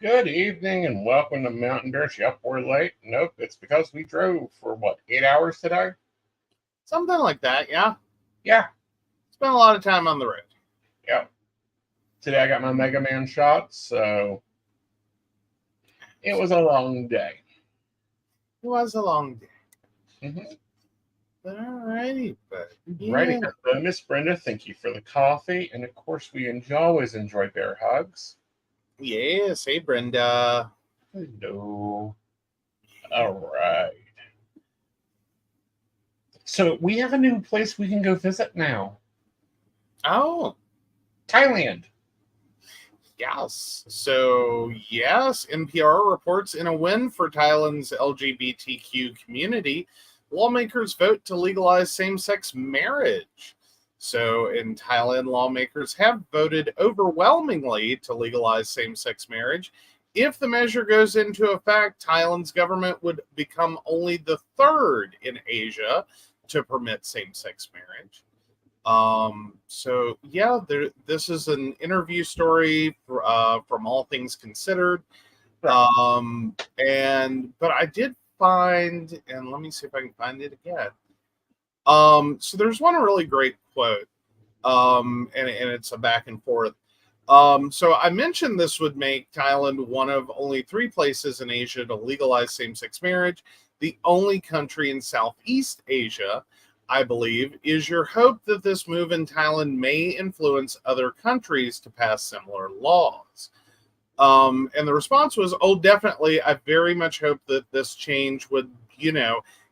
Good evening and welcome to Mountain Dirt. Yep, we're late. Nope, it's because we drove for 8 hours today? Something like that, yeah. Yeah. Spent a lot of time on the road. Yep. Today I got my Mega Man shot, so it was a long day. It was a long day. Mm-hmm. But alrighty, but yeah. Righty. Miss Brenda, thank you for the coffee. And of course, we always enjoy bear hugs. Yes, hey Brenda. Hello. All right. So we have a new place we can go visit now. Oh. Thailand. Yes. So, yes, NPR reports in a win for Thailand's LGBTQ community, lawmakers vote to legalize same-sex marriage. So, in Thailand, lawmakers have voted overwhelmingly to legalize same-sex marriage. If the measure goes into effect, Thailand's government would become only the third in Asia to permit same-sex marriage. So yeah, this is an interview story from All Things Considered. But I did find, and let me see if I can find it again. So there's one really great quote, and it's a back and forth. So I mentioned this would make Thailand one of only 3 places in Asia to legalize same-sex marriage, the only country in Southeast Asia, I believe. Is your hope that this move in Thailand may influence other countries to pass similar laws? And the response was, oh, definitely. I very much hope that this change would,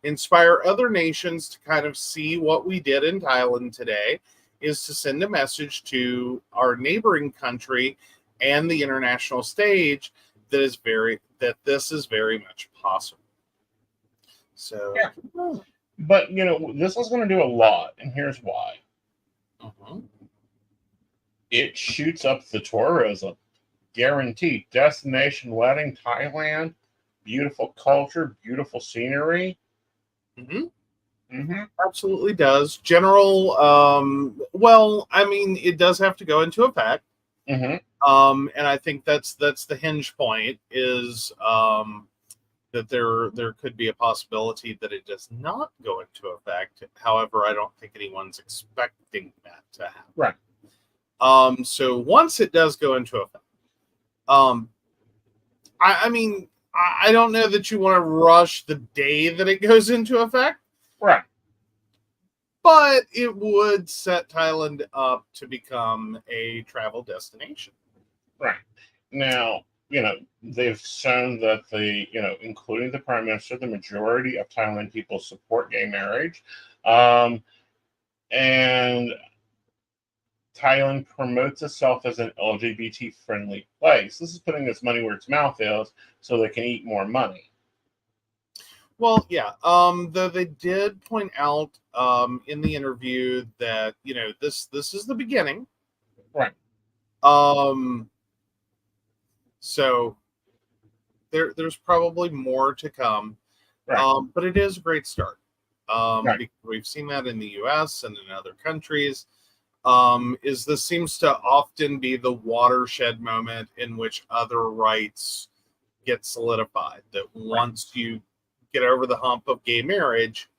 inspire other nations to kind of see what we did in Thailand today, is to send a message to our neighboring country and the international stage that this is very much possible. So, yeah. But, this is going to do a lot, and here's why. It shoots up the tourism. Guaranteed. Destination wedding, Thailand, beautiful culture, beautiful scenery. Absolutely does. General, it does have to go into effect. And I think that's the hinge point is that there could be a possibility that it does not go into effect. However, I don't think anyone's expecting that to happen. Right. So once it does go into effect, I don't know that you want to rush the day that it goes into effect. Right. But it would set Thailand up to become a travel destination. Right. Now, they've shown that including the Prime Minister, the majority of Thailand people support gay marriage. And Thailand promotes itself as an LGBT-friendly place. This is putting its money where its mouth is so they can eat more money. Well, yeah. Though they did point out in the interview that, this is the beginning. Right. So there's probably more to come. Right. But it is a great start. Right. We've seen that in the US and in other countries. This seems to often be the watershed moment in which other rights get solidified. That once you get over the hump of gay marriage,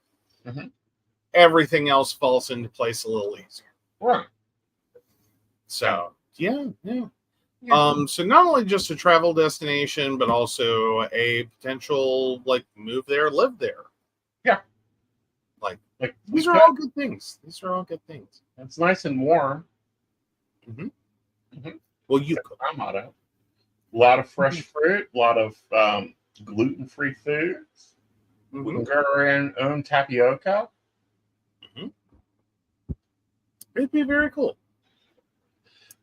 everything else falls into place a little easier. Right. So, yeah. Yeah. So not only just a travel destination, but also a potential like move there, live there. Yeah. Like Like we these are could. all good things. These are all good things. It's nice and warm. Hmm. Mm-hmm. Well, you could. I'm out of. A lot of fresh fruit, a lot of gluten-free foods. We Hmm. can grow our own tapioca. Hmm. It'd be very cool.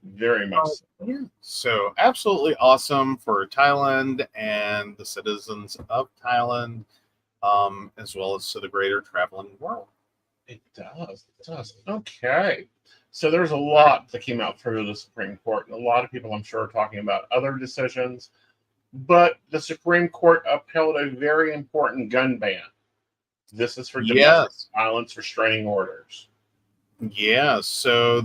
Very much so. Yeah. So absolutely awesome for Thailand and the citizens of Thailand, as well as to the greater traveling world. It does. It does. Okay. So there's a lot that came out through the Supreme Court, and a lot of people, I'm sure, are talking about other decisions. But the Supreme Court upheld a very important gun ban. This is for domestic Yes. violence restraining orders. Yeah, so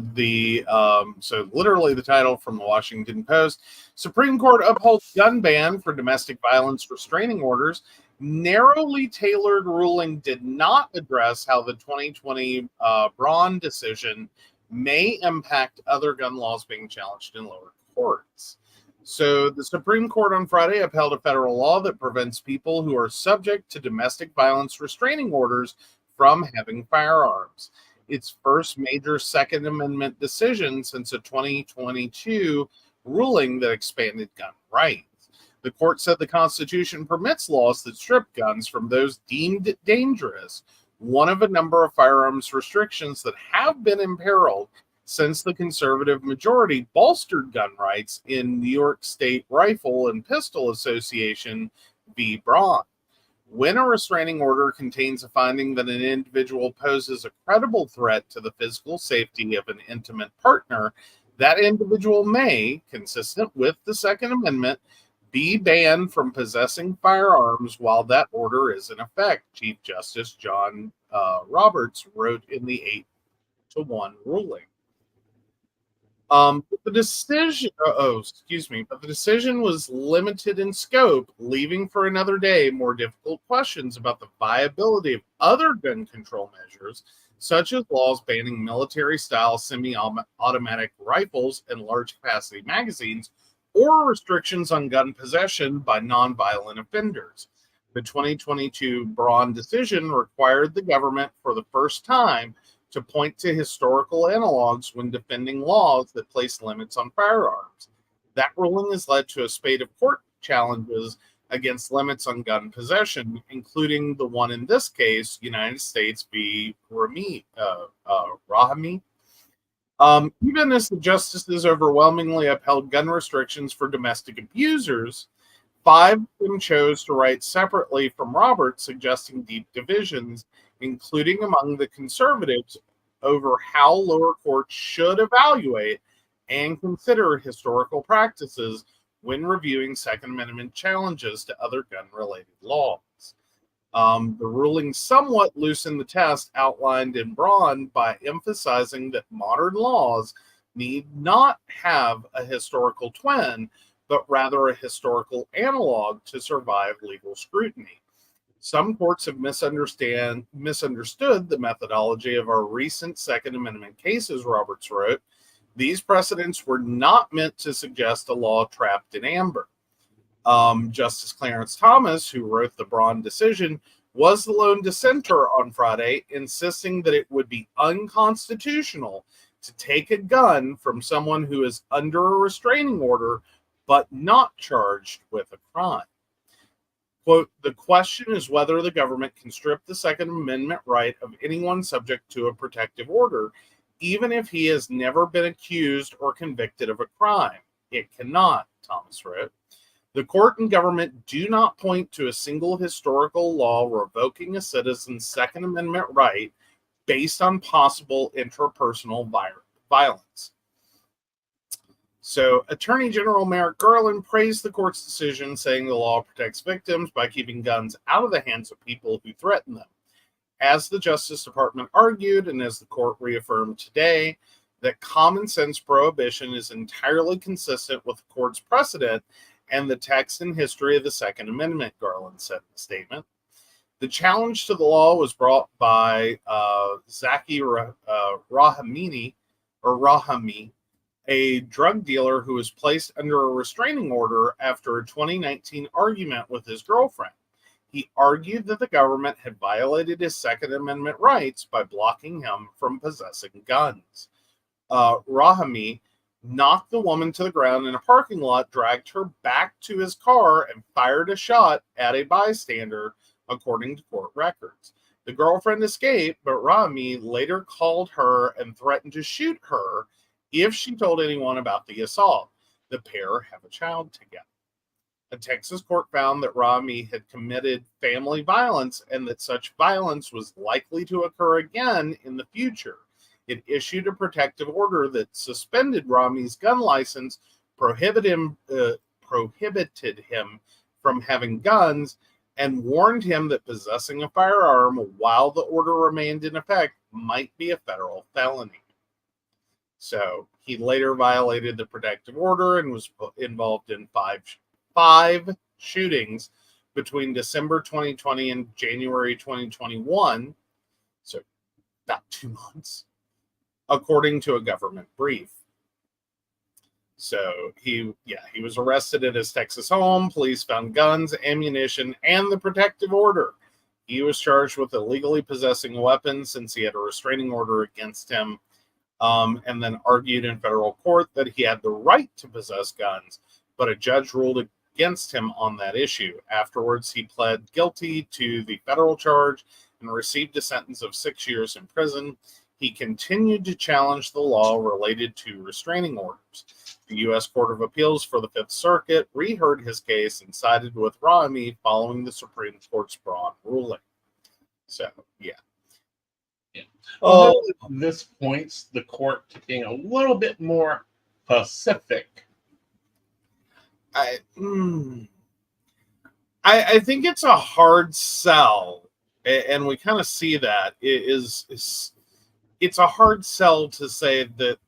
literally the title from the Washington Post: Supreme Court upholds gun ban for domestic violence restraining orders. Narrowly tailored ruling did not address how the 2020 Braun decision may impact other gun laws being challenged in lower courts. So the Supreme Court on Friday upheld a federal law that prevents people who are subject to domestic violence restraining orders from having firearms, its first major Second Amendment decision since a 2022 ruling that expanded gun rights. The court said the Constitution permits laws that strip guns from those deemed dangerous, one of a number of firearms restrictions that have been imperiled since the conservative majority bolstered gun rights in New York State Rifle and Pistol Association v. Braun. When a restraining order contains a finding that an individual poses a credible threat to the physical safety of an intimate partner, that individual may, consistent with the Second Amendment, be banned from possessing firearms while that order is in effect, Chief Justice John Roberts wrote in the 8-1 ruling. But the decision, but the decision was limited in scope, leaving for another day more difficult questions about the viability of other gun control measures, such as laws banning military-style semi-automatic rifles and large-capacity magazines, or restrictions on gun possession by nonviolent offenders. The 2022 Braun decision required the government, for the first time, to point to historical analogs when defending laws that place limits on firearms. That ruling has led to a spate of court challenges against limits on gun possession, including the one in this case, United States v. Rahimi. Even as the justices overwhelmingly upheld gun restrictions for domestic abusers, 5 of them chose to write separately from Roberts, suggesting deep divisions, including among the conservatives, over how lower courts should evaluate and consider historical practices when reviewing Second Amendment challenges to other gun-related laws. The ruling somewhat loosened the test outlined in Braun by emphasizing that modern laws need not have a historical twin, but rather a historical analog to survive legal scrutiny. Some courts have misunderstood the methodology of our recent Second Amendment cases, Roberts wrote. These precedents were not meant to suggest a law trapped in amber. Justice Clarence Thomas, who wrote the Braun decision, was the lone dissenter on Friday, insisting that it would be unconstitutional to take a gun from someone who is under a restraining order but not charged with a crime. Quote, the question is whether the government can strip the Second Amendment right of anyone subject to a protective order, even if he has never been accused or convicted of a crime. It cannot, Thomas wrote. The court and government do not point to a single historical law revoking a citizen's Second Amendment right based on possible interpersonal violence. So, Attorney General Merrick Garland praised the court's decision, saying the law protects victims by keeping guns out of the hands of people who threaten them. As the Justice Department argued, and as the court reaffirmed today, that common sense prohibition is entirely consistent with the court's precedent and the text and history of the Second Amendment, Garland said in the statement. The challenge to the law was brought by Zaki Rahimi, a drug dealer who was placed under a restraining order after a 2019 argument with his girlfriend. He argued that the government had violated his Second Amendment rights by blocking him from possessing guns. Rahimi knocked the woman to the ground in a parking lot, dragged her back to his car, and fired a shot at a bystander, according to court records. The girlfriend escaped, but Rahimi later called her and threatened to shoot her if she told anyone about the assault. The pair have a child together. A Texas court found that Rahimi had committed family violence and that such violence was likely to occur again in the future. It issued a protective order that suspended Rahimi's gun license, prohibited him from having guns, and warned him that possessing a firearm while the order remained in effect might be a federal felony. So he later violated the protective order and was involved in five shootings between December 2020 and January 2021, so about 2 months, according to a government brief. So he was arrested at his Texas home. Police found guns, ammunition, and the protective order. He was charged with illegally possessing weapons since he had a restraining order against him, and then argued in federal court that he had the right to possess guns, but a judge ruled against him on that issue. Afterwards, he pled guilty to the federal charge and received a sentence of 6 years in prison. He continued to challenge the law related to restraining orders. The U.S. Court of Appeals for the Fifth Circuit reheard his case and sided with Rahimi following the Supreme Court's broad ruling. So, yeah. Although this points the court to being a little bit more pacific. I think it's a hard sell, and we kind of see that it's a hard sell to say that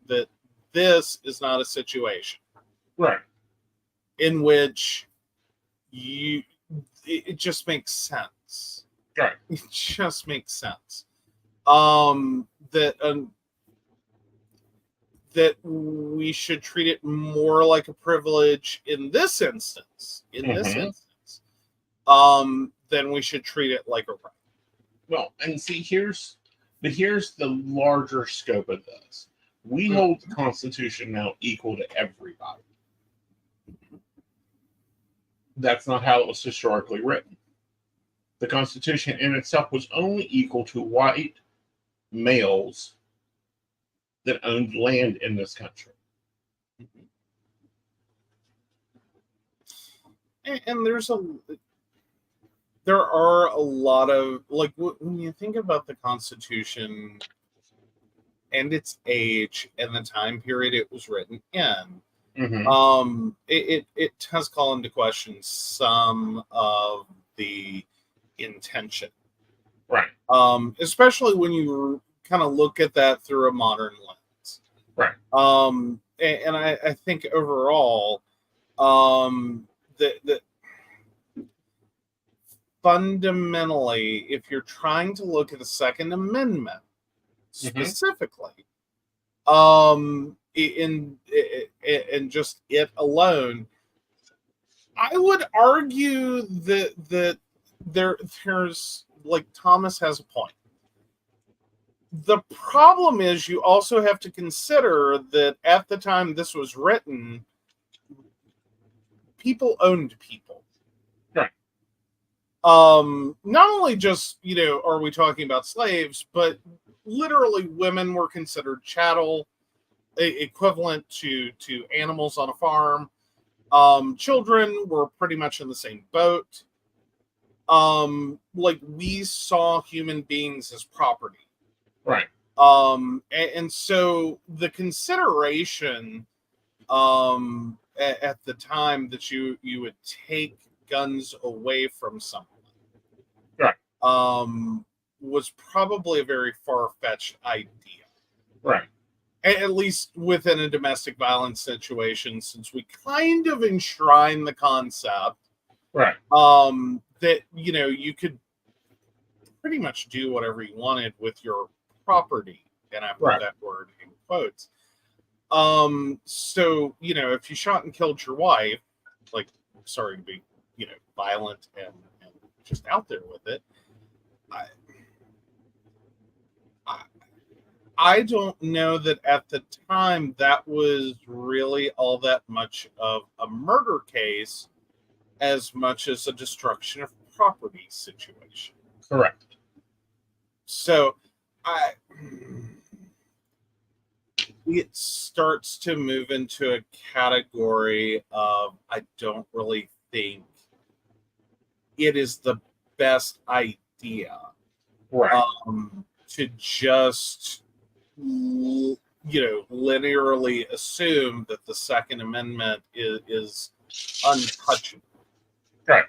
this is not a situation, right, in which it just makes sense. Right. It just makes sense. That we should treat it more like a privilege in this instance, than we should treat it like a right. Well, and see, here's the larger scope of this. We hold the Constitution now equal to everybody. That's not how it was historically written. The Constitution in itself was only equal to white males that owned land in this country. And there are a lot of, like, when you think about the Constitution and its age and the time period it was written in, it does call into question some of the intention, right? Especially when you kind of look at that through a modern lens, right? And I think overall, that fundamentally, if you're trying to look at the Second Amendment specifically, in just it alone, I would argue that there's, like, Thomas has a point. The problem is you also have to consider that at the time this was written, people owned people. Right. Not only just, are we talking about slaves, but literally women were considered chattel, equivalent to animals on a farm. Children were pretty much in the same boat. Like, we saw human beings as property. Right. And so the consideration at the time that you would take guns away from someone, right, was probably a very far-fetched idea. Right. At least within a domestic violence situation, since we kind of enshrine the concept, right, that, you could pretty much do whatever you wanted with your property, and I put that word in quotes. So, if you shot and killed your wife, like, sorry to be, violent and just out there with it. I, I, I don't know that at the time that was really all that much of a murder case as much as a destruction of property situation. Correct. So, it starts to move into a category of I don't really think it is the best idea Right. to just linearly assume that the Second Amendment is untouchable. Right.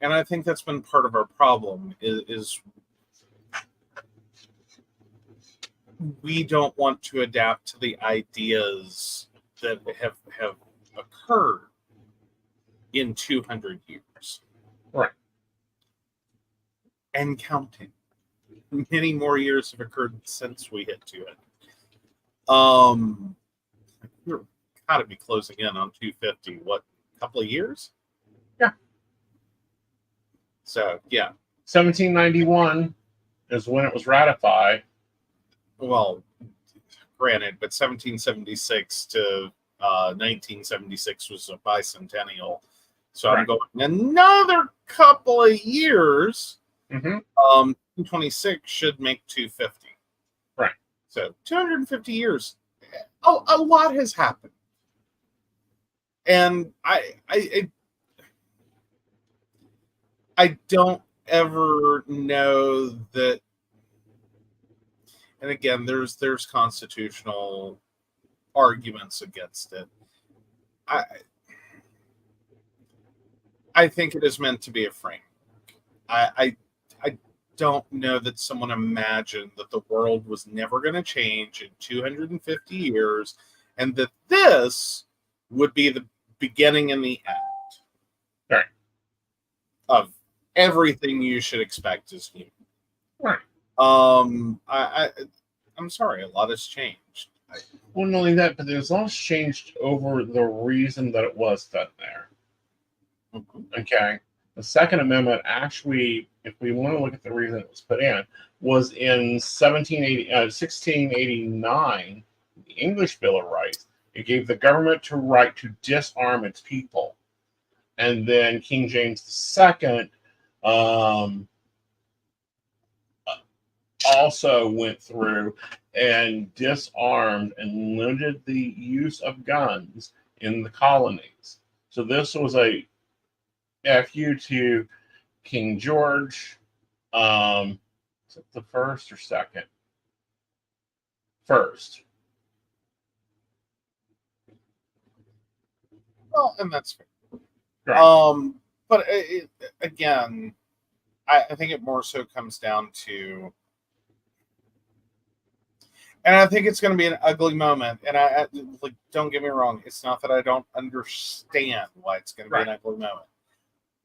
And I think that's been part of our problem is we don't want to adapt to the ideas that have occurred in 200 years. Right. And counting. Many more years have occurred since we hit to it. We're got to be closing in on 250. What, a couple of years? Yeah. So, yeah. 1791 is when it was ratified. Well, granted, but 1776 to 1976 was a bicentennial. So Right. I'm going another couple of years. 226 should make 250. Right. So 250 years. A lot has happened. And I don't ever know that. And again, there's constitutional arguments against it. I think it is meant to be a framework. I don't know that someone imagined that the world was never going to change in 250 years and that this would be the beginning and the end Right. of everything you should expect as human. Right. I'm sorry, a lot has changed. Well, not only that, but there's a lot changed over the reason that it was done there. Mm-hmm. Okay. The Second Amendment actually, if we want to look at the reason it was put in, was in 1689, the English Bill of Rights. It gave the government the right to disarm its people. And then King James II also went through and disarmed and limited the use of guns in the colonies. So this was a FU to King George. Is it the first or second? First. Well, and that's fair. Right. But again, I think it more so comes down to, and I think it's going to be an ugly moment. And I like, don't get me wrong, it's not that I don't understand why it's going to be an ugly moment.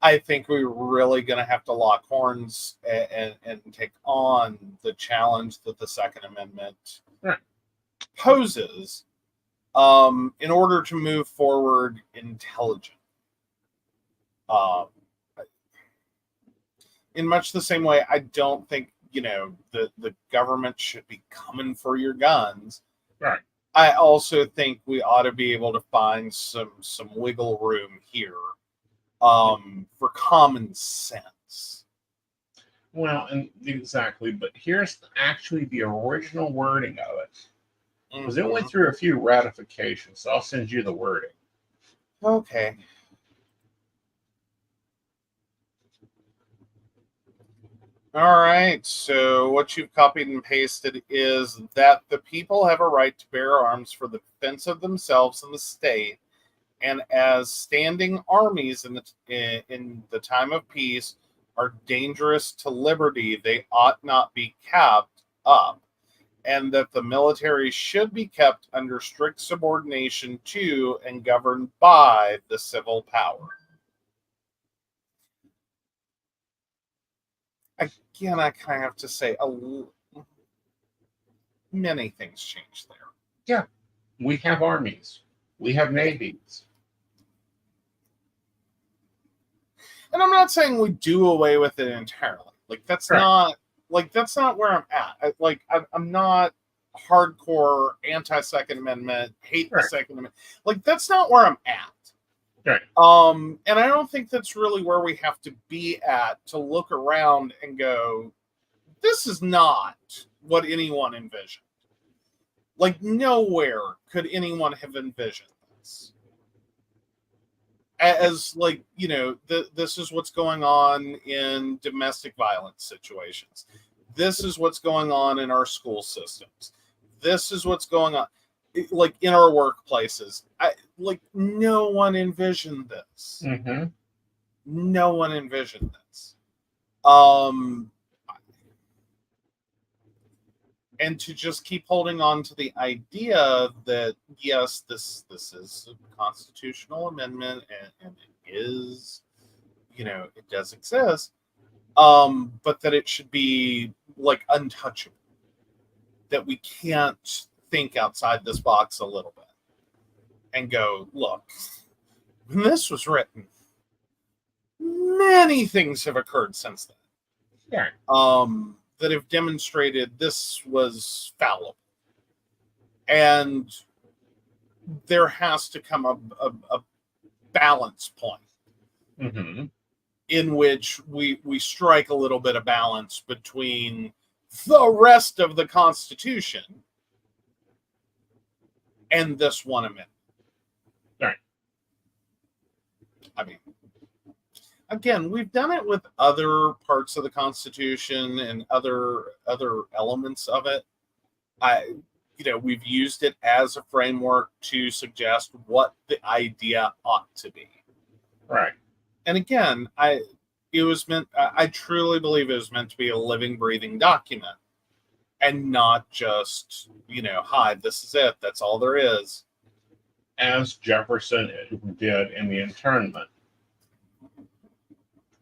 I think we're really going to have to lock horns and take on the challenge that the Second Amendment poses in order to move forward intelligently. In much the same way, I don't think, the government should be coming for your guns. Right. I also think we ought to be able to find some wiggle room here for common sense. Well, and exactly, but here's actually the original wording of it. Because it went through a few ratifications, so I'll send you the wording. Okay. All right, so what you've copied and pasted is that the people have a right to bear arms for the defense of themselves and the state, and as standing armies in the time of peace are dangerous to liberty, they ought not be kept up, and that the military should be kept under strict subordination to and governed by the civil power. Again, I kind of have to say many things changed there. Yeah. We have armies. We have navies. And I'm not saying we do away with it entirely. Like that's Right. not where I'm at. I'm not hardcore anti-Second Amendment, hate the Right. Second Amendment. Like that's not where I'm at. Right. And I don't think that's really where we have to be at to look around and go, this is not what anyone envisioned. Like nowhere could anyone have envisioned this. As like, this is what's going on in domestic violence situations. This is what's going on in our school systems. This is what's going on like in our workplaces. No one envisioned this. Mm-hmm. No one envisioned this. And to just keep holding on to the idea that yes, this is a constitutional amendment and it is, it does exist, but that it should be like untouchable, that we can't think outside this box a little bit and go, look, when this was written, many things have occurred since then. Yeah. That have demonstrated this was fallible. And there has to come a balance point Mm-hmm. in which we strike a little bit of balance between the rest of the Constitution and this one amendment. Right. I mean, again, we've done it with other parts of the Constitution and other elements of it. We've used it as a framework to suggest what the idea ought to be. Right. And again, I truly believe it was meant to be a living, breathing document and not just, hi, this is it. That's all there is. As Jefferson did in the internment.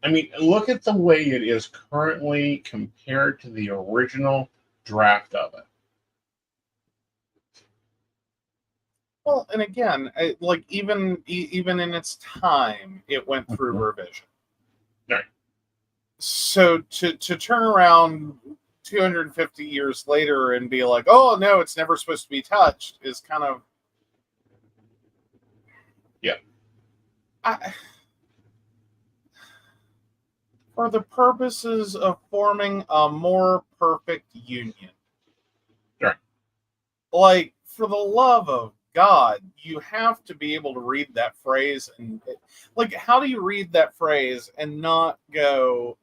I mean, look at the way it is currently compared to the original draft of it. Well, and again, even in its time, it went through revision. Right. So to turn around 250 years later and be like, oh no, it's never supposed to be touched, is kind of, yeah. For the purposes of forming a more perfect union. Right. Like, for the love of God, you have to be able to read that phrase and how do you read that phrase and not go,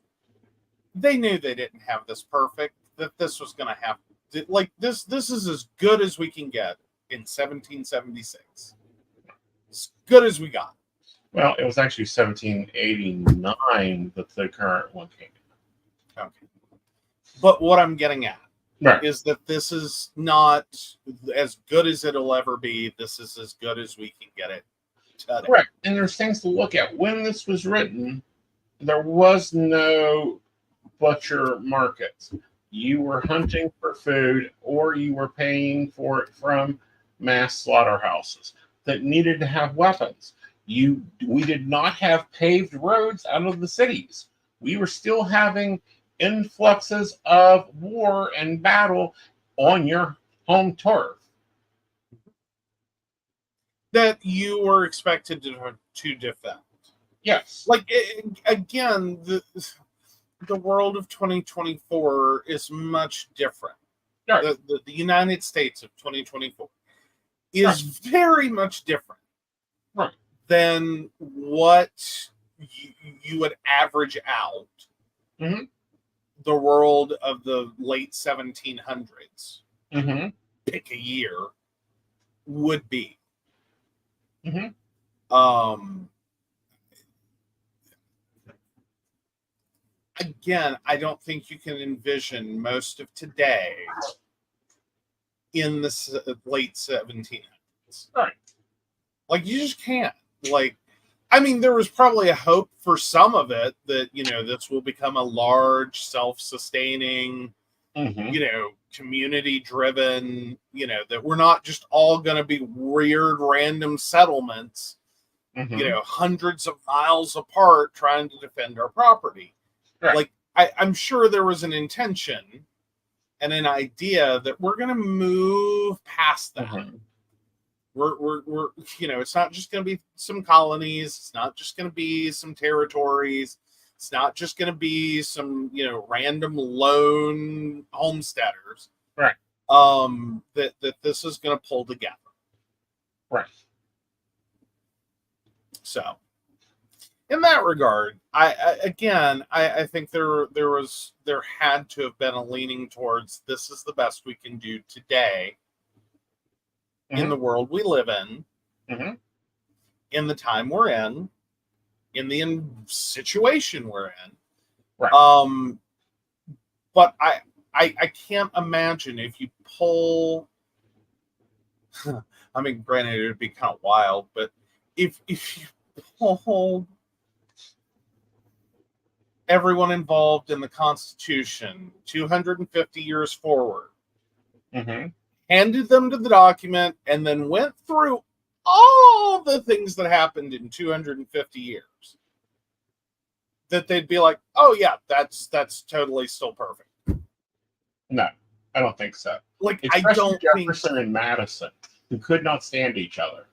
they knew they didn't have this perfect, that this was going to happen. Like this is as good as we can get in 1776. As good as we got. Well, it was actually 1789 that the current one came in. Okay. But what I'm getting at right. is that this is not as good as it'll ever be. This is as good as we can get it today. Correct. And there's things to look at. When this was written, there was no butcher markets. You were hunting for food or you were paying for it from mass slaughterhouses that needed to have weapons. We did not have paved roads out of the cities. We were still having influxes of war and battle on your home turf that you were expected to defend. Yes. Again, the world of 2024 is much different. Right. The United States of 2024 is very much different. Right. Than what you would average out the world of the late 1700s, pick a year, would be. Again, I don't think you can envision most of today in the late 1700s. Right. You just can't. There was probably a hope for some of it that, this will become a large, self-sustaining, Mm-hmm. Community driven, that we're not just all going to be weird random settlements, Mm-hmm. hundreds of miles apart trying to defend our property. Right. Like, I'm sure there was an intention and an idea that we're going to move past that. Mm-hmm. We're it's not just going to be some colonies. It's not just going to be some territories. It's not just going to be some, random lone homesteaders. Right. That this is going to pull together. Right. So, in that regard, I think there had to have been a leaning towards this is the best we can do today in the world we live in, in the time we're in the situation we're in. Right. But I can't imagine if you pull. I mean, granted, it would be kind of wild, but if you pull everyone involved in the Constitution 250 years forward, handed them to the document, and then went through all the things that happened in 250 years, that they'd be like, oh yeah, that's totally still perfect. No, I don't think so. Like, especially I don't Jefferson and Madison, who could not stand each other.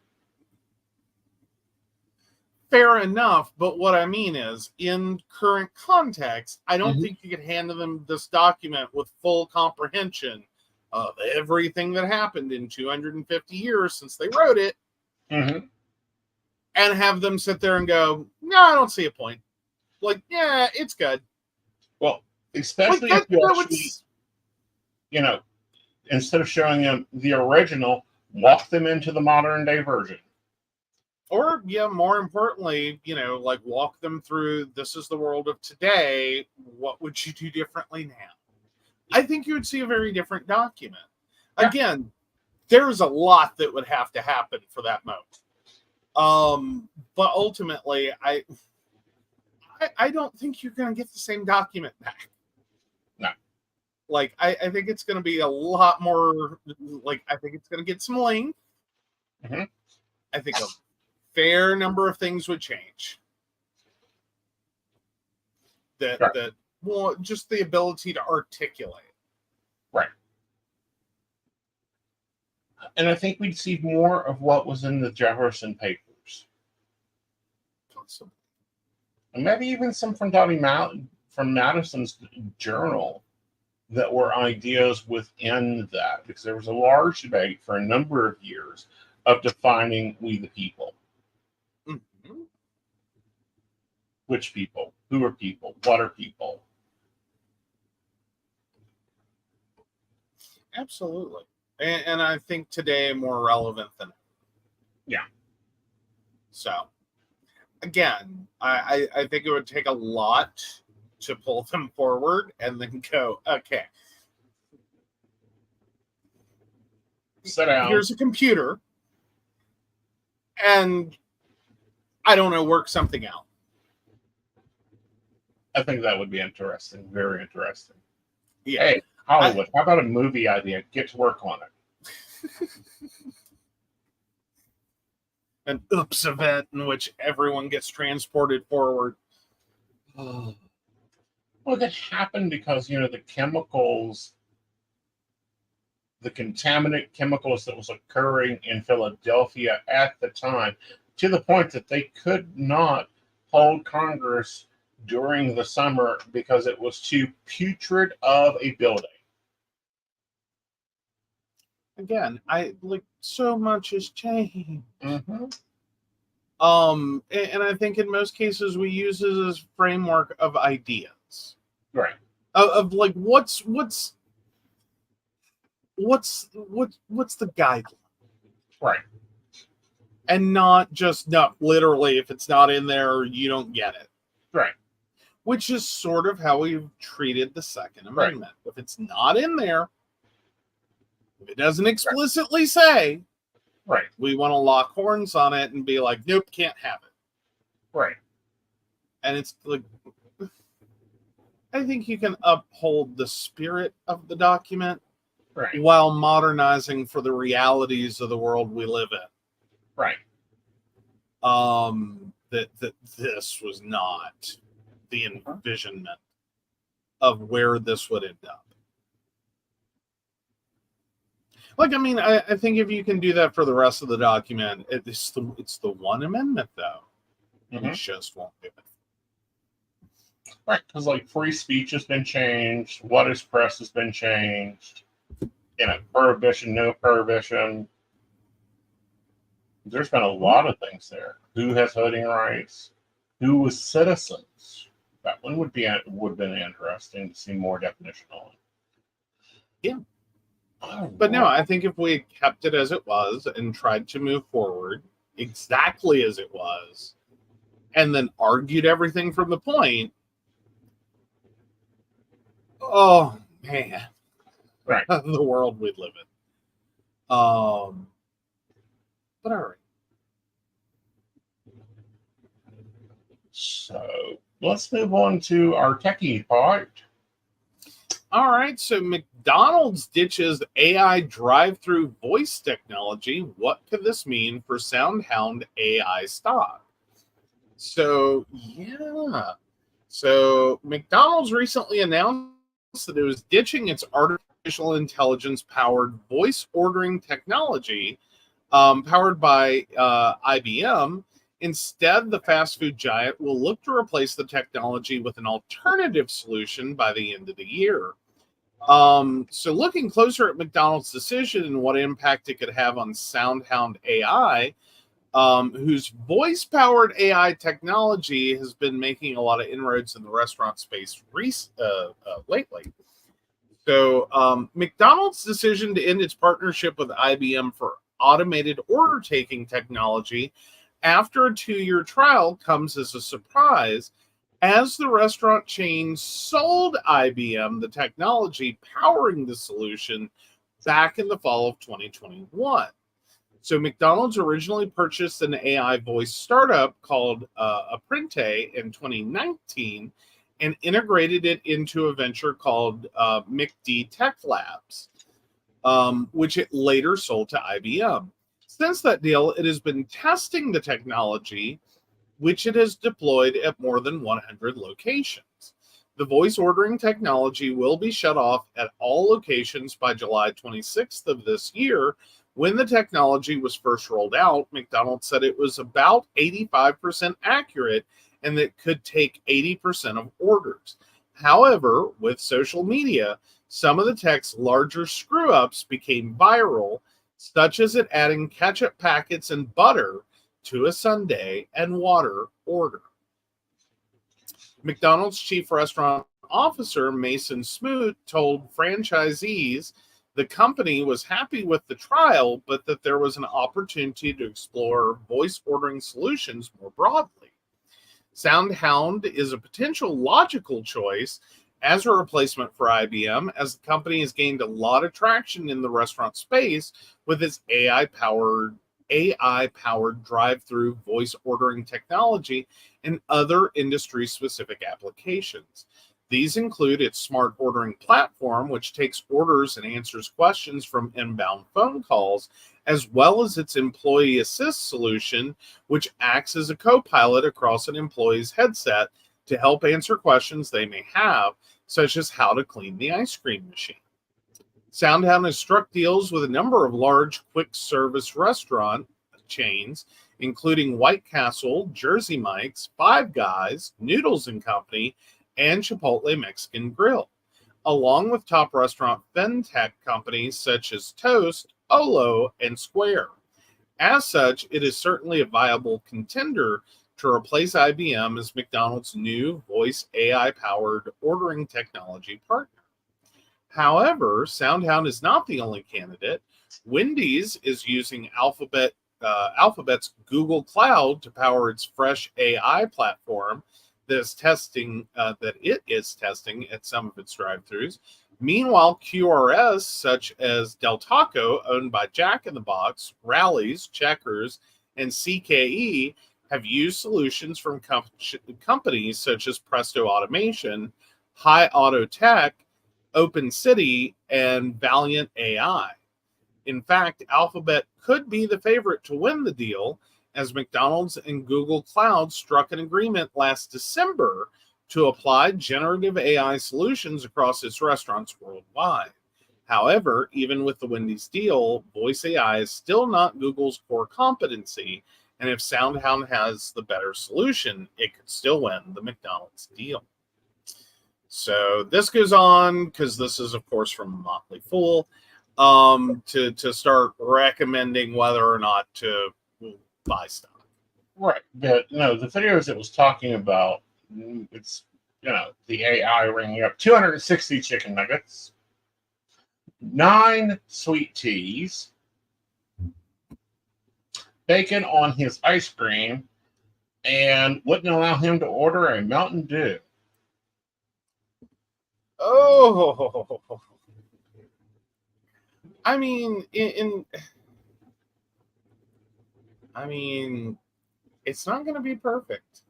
Fair enough, but what I mean is, in current context, I don't think you could hand them this document with full comprehension of everything that happened in 250 years since they wrote it, and have them sit there and go, no, I don't see a point. Like, yeah, it's good. Well, especially if you actually, instead of showing them the original, walk them into the modern day version. Or, yeah, more importantly, like, walk them through, this is the world of today. What would you do differently now? I think you would see a very different document. Yeah. Again, there's a lot that would have to happen for that moment. But ultimately, I don't think you're going to get the same document back. No. Like, I think it's going to be a lot more, like, I think it's going to get some length. I think a fair number of things would change. That well, just the ability to articulate. Right. And I think we'd see more of what was in the Jefferson papers. Awesome. And maybe even some from from Madison's journal that were ideas within that, because there was a large debate for a number of years of defining we the people. Which people? Who are people? What are people? Absolutely. And I think today more relevant than ever. Yeah. So, again, I think it would take a lot to pull them forward and then go, okay, sit down. Here's a computer, and I don't know, work something out. I think that would be interesting. Very interesting. Yeah. Hey, Hollywood, how about a movie idea? Get to work on it. An oops event in which everyone gets transported forward. Well, that happened because, the chemicals, the contaminant chemicals that was occurring in Philadelphia at the time, to the point that they could not hold Congress during the summer because it was too putrid of a building. Again, so much has changed. Mm-hmm. And I think in most cases we use it as framework of ideas. Right. Of like what's the guideline? Right. And not just, no, literally, if it's not in there, you don't get it. Right. Which is sort of how we've treated the Second Amendment. Right. If it's not in there, if it doesn't explicitly say, right, we want to lock horns on it and be like, nope, can't have it. Right. And it's like, I think you can uphold the spirit of the document Right. while modernizing for the realities of the world we live in. Right. That this was not the envisionment of where this would end up. Like, I mean, I think if you can do that for the rest of the document, it's the one amendment, though. Mm-hmm. You just won't do it. Right, because like free speech has been changed, what is press has been changed, prohibition, no prohibition. There's been a lot of things there. Who has voting rights? Who was citizens? That one would have been interesting to see more definition on. Yeah. Oh, but no, I think if we kept it as it was and tried to move forward exactly as it was, and then argued everything from the point, oh man, right, the world we'd live in. But all right. So let's move on to our techie part. All right, so McDonald's ditches AI drive-through voice technology. What could this mean for SoundHound AI stock? So, yeah. So, McDonald's recently announced that it was ditching its artificial intelligence-powered voice ordering technology powered by IBM. Instead, the fast food giant will look to replace the technology with an alternative solution by the end of the year. So looking closer at McDonald's decision and what impact it could have on SoundHound AI, whose voice-powered AI technology has been making a lot of inroads in the restaurant space lately. So McDonald's decision to end its partnership with IBM for automated order-taking technology after a 2-year trial comes as a surprise, as the restaurant chain sold IBM the technology powering the solution back in the fall of 2021. So McDonald's originally purchased an AI voice startup called Apprente in 2019 and integrated it into a venture called McD Tech Labs, which it later sold to IBM. Since that deal, it has been testing the technology, which it has deployed at more than 100 locations. The voice ordering technology will be shut off at all locations by July 26th of this year. When the technology was first rolled out, McDonald's said it was about 85% accurate and that could take 80% of orders. However, with social media, some of the tech's larger screw-ups became viral, such as it adding ketchup packets and butter to a sundae and water order. McDonald's chief restaurant officer Mason Smoot told franchisees the company was happy with the trial, but that there was an opportunity to explore voice ordering solutions more broadly. SoundHound is a potential logical choice as a replacement for IBM, as the company has gained a lot of traction in the restaurant space with its AI-powered drive-through voice ordering technology and other industry-specific applications. These include its smart ordering platform, which takes orders and answers questions from inbound phone calls, as well as its employee assist solution, which acts as a co-pilot across an employee's headset to help answer questions they may have, such as how to clean the ice cream machine. SoundHound has struck deals with a number of large quick-service restaurant chains, including White Castle, Jersey Mike's, Five Guys, Noodles & Company, and Chipotle Mexican Grill, along with top restaurant fintech companies such as Toast, Olo, and Square. As such, it is certainly a viable contender to replace IBM as McDonald's new voice AI-powered ordering technology partner. However, SoundHound is not the only candidate. Wendy's is using Alphabet's Google Cloud to power its Fresh AI platform that it is testing at some of its drive-thrus. Meanwhile, QRS such as Del Taco, owned by Jack in the Box, Rally's, Checkers, and CKE have used solutions from companies such as Presto Automation, Hi Auto Tech, Open City, and Valiant AI. In fact, Alphabet could be the favorite to win the deal, as McDonald's and Google Cloud struck an agreement last December to apply generative AI solutions across its restaurants worldwide. However, even with the Wendy's deal, voice AI is still not Google's core competency, and if SoundHound has the better solution, it could still win the McDonald's deal. So this goes on, because this is, of course, from Motley Fool, to start recommending whether or not to buy stock. Right. But no, the videos it was talking about, it's, the AI ringing up 260 chicken nuggets, 9 sweet teas, bacon on his ice cream, and wouldn't allow him to order a Mountain Dew. Oh, I mean, it's not going to be perfect.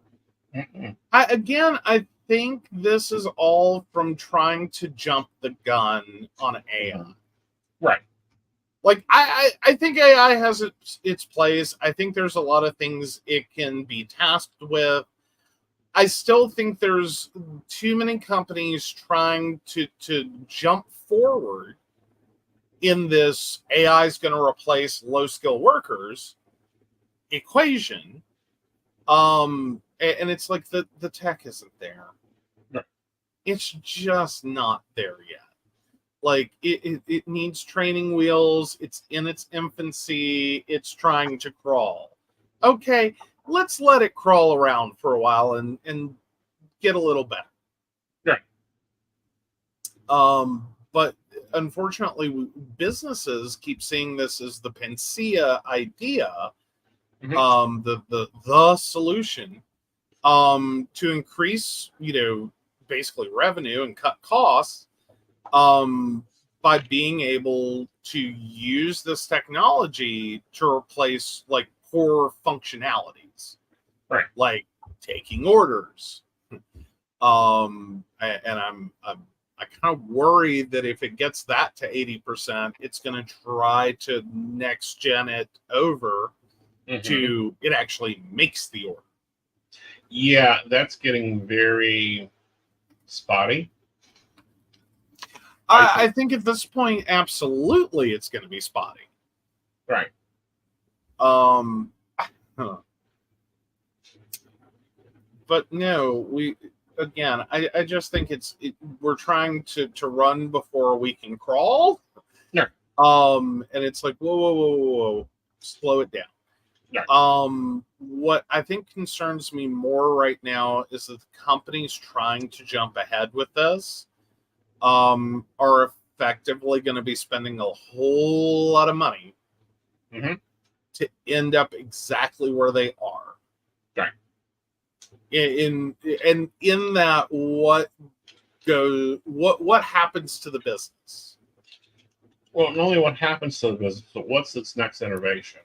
I think this is all from trying to jump the gun on AI. Right. Like, I think AI has its place. I think there's a lot of things it can be tasked with. I still think there's too many companies trying to jump forward in this AI is going to replace low-skill workers equation. And it's like the tech isn't there. Right. It's just not there yet. Like, it needs training wheels. It's in its infancy. It's trying to crawl. Okay, let's let it crawl around for a while and get a little better. Right. But unfortunately, businesses keep seeing this as the panacea idea, the solution, to increase, basically revenue and cut costs, by being able to use this technology to replace like core functionalities, right? Like taking orders. And I kind of worry that if it gets that to 80%, it's going to try to next gen it over to it actually makes the order. Yeah, that's getting very spotty. I think at this point, absolutely, it's going to be spotty. Right. But no, I just think we're trying to run before we can crawl. Yeah. And it's like, whoa, slow it down. Yeah. What I think concerns me more right now is that the companies trying to jump ahead with this are effectively going to be spending a whole lot of money to end up exactly where they are. Right. In that, what happens to the business? Well, not only what happens to the business, but what's its next innovation?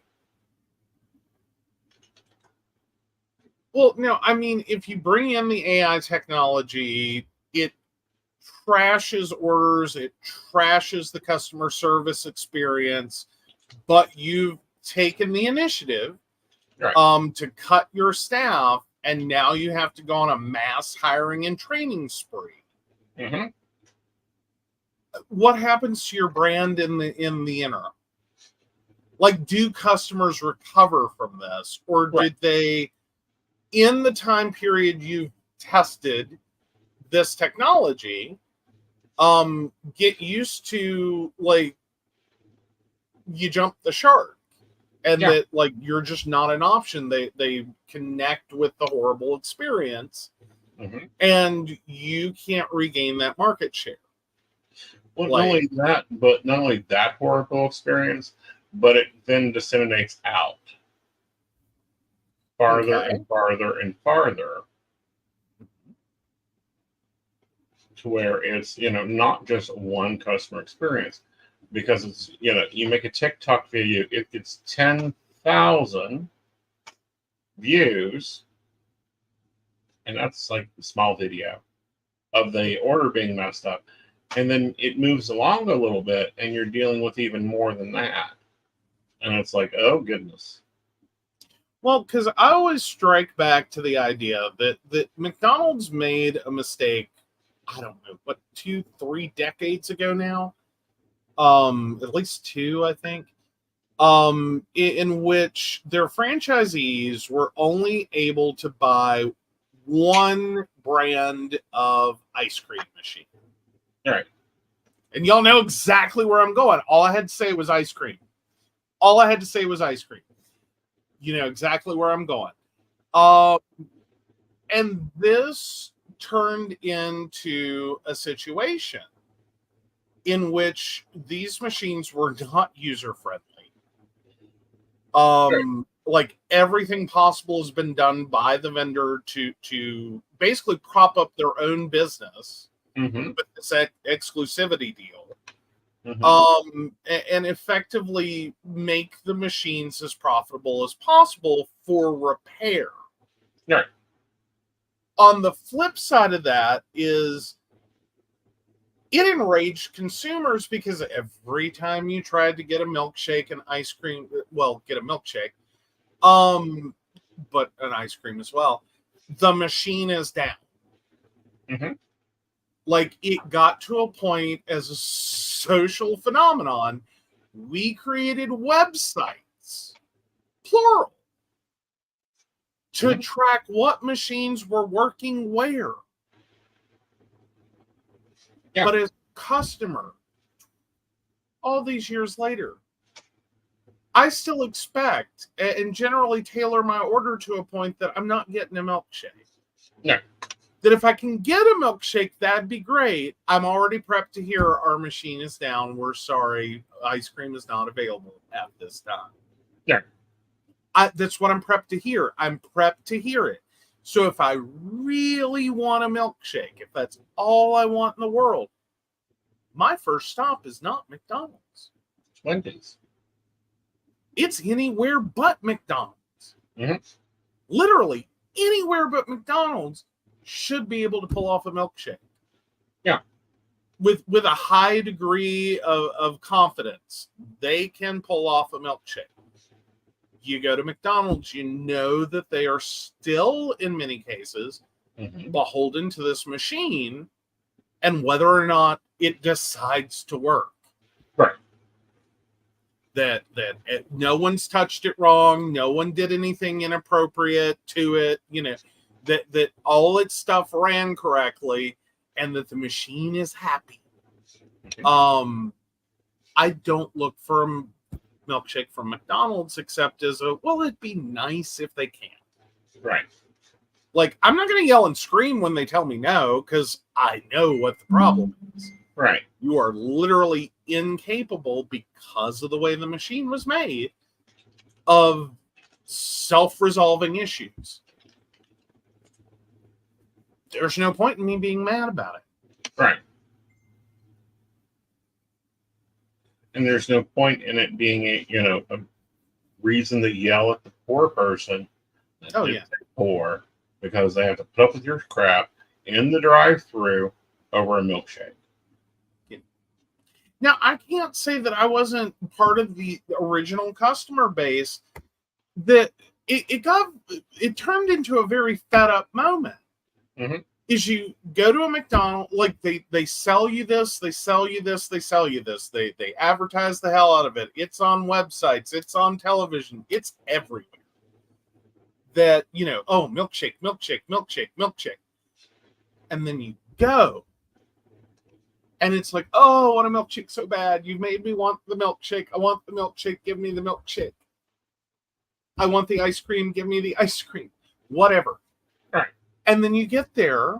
Well, no, I mean, if you bring in the AI technology, it trashes orders, it trashes the customer service experience, but you've taken the initiative to cut your staff, and now you have to go on a mass hiring and training spree. What happens to your brand in the interim? Like, do customers recover from this, or did they, in the time period you've tested this technology, get used to, like, you jump the shark and that, like, you're just not an option? They connect with the horrible experience, and you can't regain that market share. Well, not only that horrible experience, but it then disseminates out farther and farther and farther, to where it's, not just one customer experience, because it's, you make a TikTok video, it gets 10,000 views, and that's like a small video. of the order being messed up. And then it moves along a little bit and you're dealing with even more than that. And it's like, oh goodness. Well, because I always strike back to the idea that McDonald's made a mistake, I don't know, what, 2-3 decades ago now? At least 2, I think. In which their franchisees were only able to buy one brand of ice cream machine. All right. And y'all know exactly where I'm going. All I had to say was ice cream. All I had to say was ice cream. You know exactly where I'm going. And this turned into a situation in which these machines were not user-friendly. Like everything possible has been done by the vendor to basically prop up their own business with this exclusivity deal. And effectively make the machines as profitable as possible for repair. Right. On the flip side of that is it enraged consumers because every time you tried to get a milkshake and ice cream, well, get a milkshake, but an ice cream as well, the machine is down. Like it got to a point as a social phenomenon, we created websites, plural, to track what machines were working where. Yeah. But as a customer, all these years later, I still expect and generally tailor my order to a point that I'm not getting a milkshake. No. That if I can get a milkshake, that'd be great. I'm already prepped to hear our machine is down. We're sorry. Ice cream is not available at this time. Yeah. That's what I'm prepped to hear. I'm prepped to hear it. So if I really want a milkshake, if that's all I want in the world, my first stop is not McDonald's. It's Wendy's. It's anywhere but McDonald's. Literally anywhere but McDonald's should be able to pull off a milkshake. Yeah. With a high degree of confidence, they can pull off a milkshake. You go to McDonald's, you know that they are still, in many cases, beholden to this machine and whether or not it decides to work. Right. That no one's touched it wrong, no one did anything inappropriate to it, you know, that all its stuff ran correctly and that the machine is happy. I don't look for a milkshake from McDonald's except as it'd be nice if they can. Right. Like, I'm not going to yell and scream when they tell me no, because I know what the problem is. Right. You are literally incapable, because of the way the machine was made, of self-resolving issues. There's no point in me being mad about it. Right. And there's no point in it being a reason to yell at the poor person. Poor, because they have to put up with your crap in the drive-thru over a milkshake. Now, I can't say that I wasn't part of the original customer base. That it turned into a very fed up moment. Is you go to a McDonald's, like they sell you this, they sell you this, they sell you this. They advertise the hell out of it. It's on websites, it's on television, it's everywhere. That, milkshake, milkshake, milkshake, milkshake. And then you go. And it's like, oh, I want a milkshake so bad. You made me want the milkshake. I want the milkshake. Give me the milkshake. I want the ice cream. Give me the ice cream. Whatever. Right. And then you get there.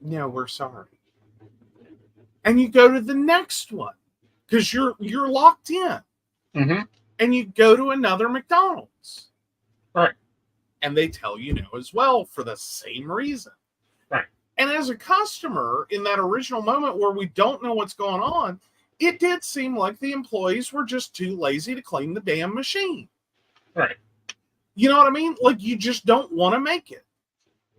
No, we're sorry. And you go to the next one because you're locked in. And you go to another McDonald's. Right. And they tell you no as well for the same reason. Right. And as a customer, in that original moment where we don't know what's going on, it did seem like the employees were just too lazy to clean the damn machine. Right. You know what I mean? Like, you just don't want to make it.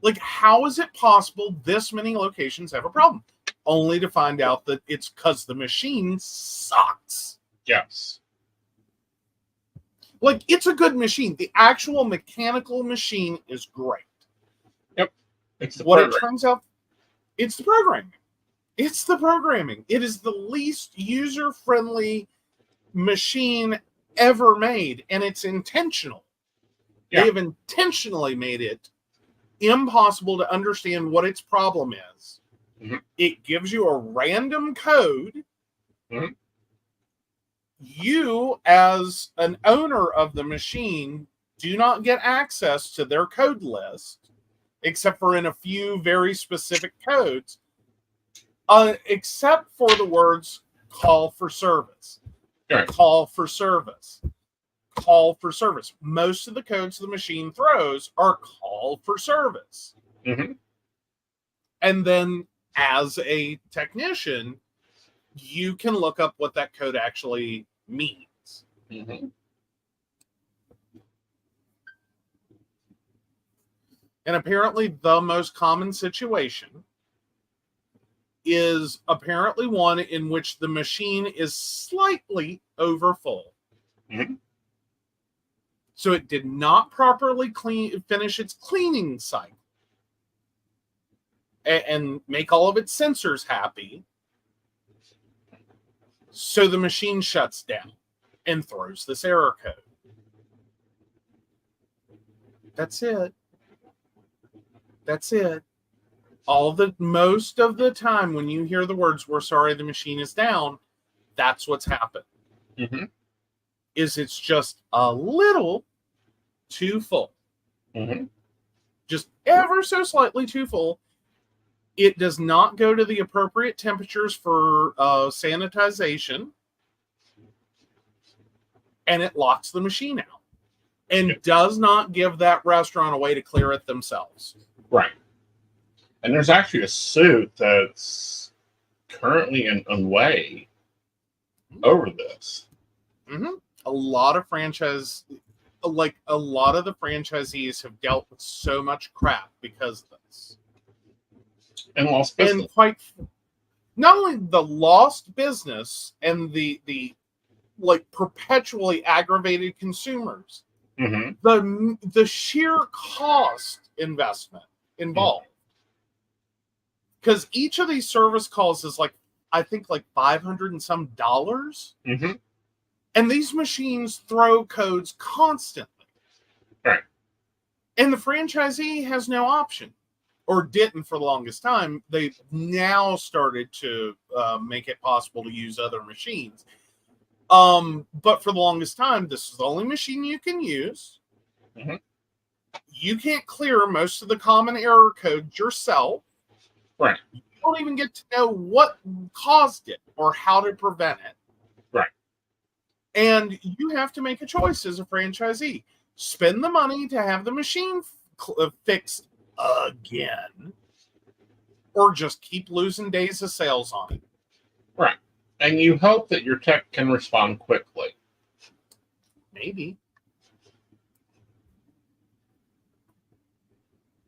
Like, how is it possible this many locations have a problem? Only to find out that it's because the machine sucks. Yes. Like, it's a good machine. The actual mechanical machine is great. Yep. It's the What program. it turns out, it's the programming. It's the programming. It is the least user-friendly machine ever made, and it's intentional. Yeah. They have intentionally made it impossible to understand what its problem is. Mm-hmm. It gives you a random code. Mm-hmm. You, as an owner of the machine, do not get access to their code list, except for in a few very specific codes, except for the words call for service. Right. Call for service. Call for service. Most of the codes the machine throws are call for service. Mm-hmm. And then, as a technician, you can look up what that code actually means. Mm-hmm. And apparently, the most common situation is apparently one in which the machine is slightly overfull. Mm-hmm. So it did not properly finish its cleaning cycle and make all of its sensors happy. So the machine shuts down and throws this error code. That's it. That's it. Most of the time when you hear the words, "We're sorry, the machine is down," that's what's happened. Mm-hmm. It's just a little too full. Mm-hmm. Just ever so slightly too full. It does not go to the appropriate temperatures for sanitization, and it locks the machine out and does not give that restaurant a way to clear it themselves. Right. And there's actually a suit that's currently in way over this. Mm-hmm. A lot of the franchisees have dealt with so much crap because of this. And lost business. And not only the lost business and the perpetually aggravated consumers, mm-hmm. the sheer cost investment involved. Because each of these service calls is I think $500 and some dollars. Mm-hmm. And these machines throw codes constantly. Right. And the franchisee has no option, or didn't for the longest time. They've now started to make it possible to use other machines. But for the longest time, this is the only machine you can use. Mm-hmm. You can't clear most of the common error codes yourself. Right. You don't even get to know what caused it or how to prevent it. Right. And you have to make a choice as a franchisee. Spend the money to have the machine fixed again, or just keep losing days of sales on it. Right. And you hope that your tech can respond quickly. Maybe.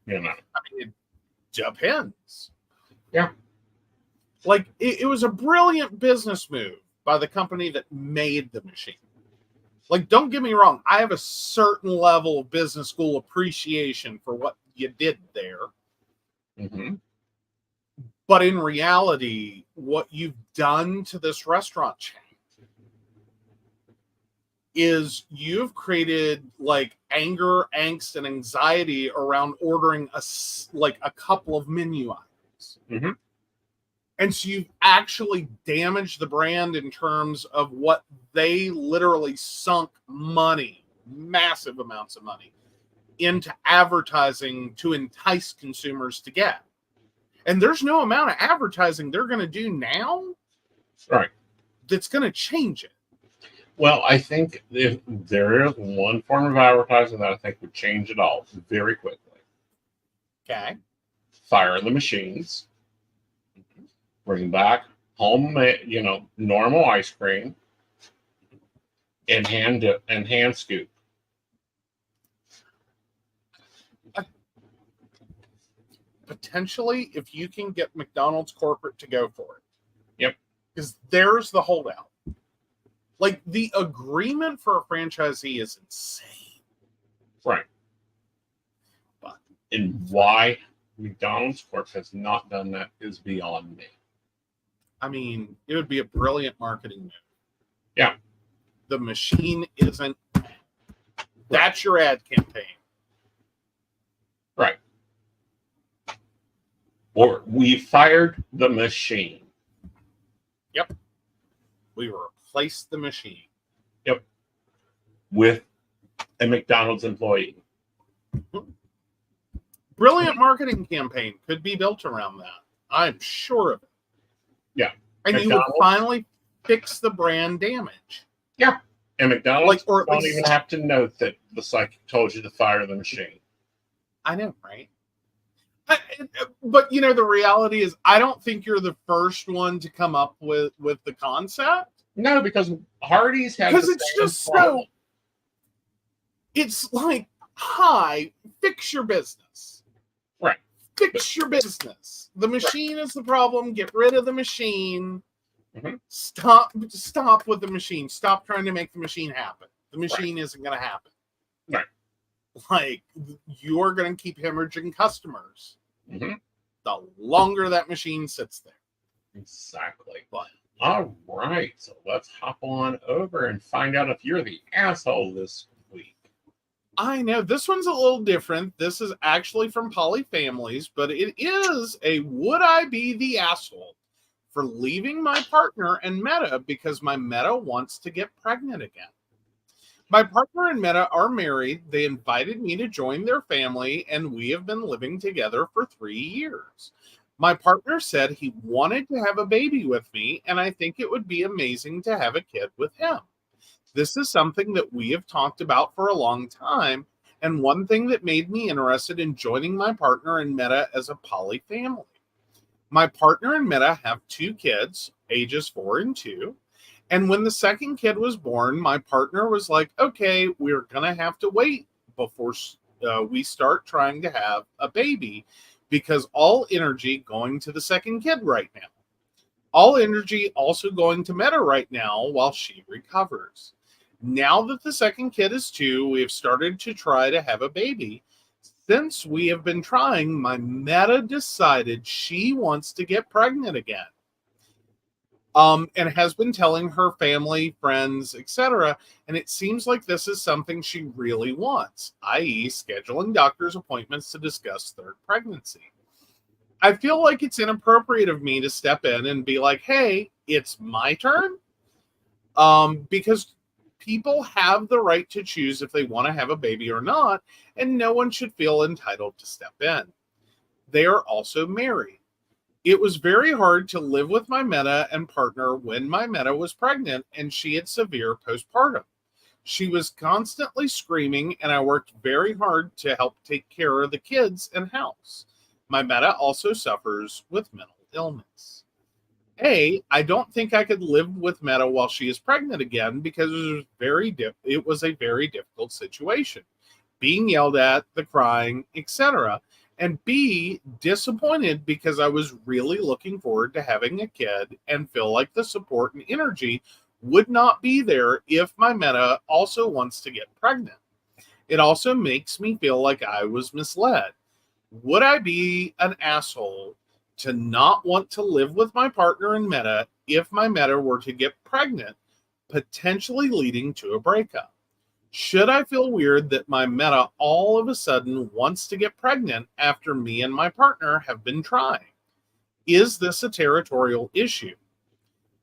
You know. I mean, it depends. Yeah. It was a brilliant business move by the company that made the machine. Don't get me wrong. I have a certain level of business school appreciation for what you did there. Mm-hmm. But in reality, what you've done to this restaurant chain is you've created anger, angst, and anxiety around ordering a couple of menu items. Mm-hmm. And so you've actually damaged the brand in terms of what they literally sunk money, massive amounts of money, into advertising to entice consumers to get. And there's no amount of advertising they're going to do now, right, that's going to change it. Well, I think if there is one form of advertising that I think would change it all very quickly. Okay. Fire the machines. Bring back homemade, normal ice cream, and hand scoop. potentially if you can get McDonald's corporate to go for it. Yep. Because there's the holdout. Like, the agreement for a franchisee is insane. Right. But, and why McDonald's Corp has not done that is beyond me. I mean, it would be a brilliant marketing move. Yeah. The machine isn't. That's your ad campaign. Right. Or we fired the machine. Yep. We replaced the machine. Yep. With a McDonald's employee. Brilliant marketing campaign could be built around that. I'm sure of it. Yeah. And McDonald's, you would finally fix the brand damage. Yeah. And McDonald's or at don't least, even have to note that the psychic told you to fire the machine. I know, right? But, the reality is, I don't think you're the first one to come up with the concept. No, because Hardee's has because it's just problem. It's like, hi, fix your business. Right. Fix your business. The machine is the problem. Get rid of the machine. Mm-hmm. Stop with the machine. Stop trying to make the machine happen. The machine isn't going to happen. Right. Like, you're going to keep hemorrhaging customers. Mm-hmm. The longer that machine sits there. Exactly. But, all right. So let's hop on over and find out if you're the asshole this week. I know this one's a little different. This is actually from Polyfamilies, but it is a would I be the asshole for leaving my partner and Meta because my Meta wants to get pregnant again. My partner and Meta are married. They invited me to join their family, and we have been living together for 3 years. My partner said he wanted to have a baby with me, and I think it would be amazing to have a kid with him. This is something that we have talked about for a long time, and one thing that made me interested in joining my partner and Meta as a poly family. My partner and Meta have 2 kids, ages 4 and 2. And when the second kid was born, my partner was like, okay, we're going to have to wait before we start trying to have a baby because all energy going to the second kid right now. All energy also going to Meta right now while she recovers. Now that the second kid is 2, we have started to try to have a baby. Since we have been trying, my Meta decided she wants to get pregnant again. And has been telling her family, friends, etc. And it seems like this is something she really wants, i.e. scheduling doctor's appointments to discuss third pregnancy. I feel like it's inappropriate of me to step in and be like, hey, it's my turn. Because people have the right to choose if they want to have a baby or not, and no one should feel entitled to step in. They are also married. It was very hard to live with my Meta and partner when my Meta was pregnant and she had severe postpartum. She was constantly screaming, and I worked very hard to help take care of the kids and house. My Meta also suffers with mental illness. I don't think I could live with Meta while she is pregnant again because it was a very difficult situation. Being yelled at, the crying, etc. And B, disappointed because I was really looking forward to having a kid and feel like the support and energy would not be there if my Meta also wants to get pregnant. It also makes me feel like I was misled. Would I be an asshole to not want to live with my partner and Meta if my Meta were to get pregnant, potentially leading to a breakup? Should I feel weird that my Meta all of a sudden wants to get pregnant after me and my partner have been trying? Is this a territorial issue?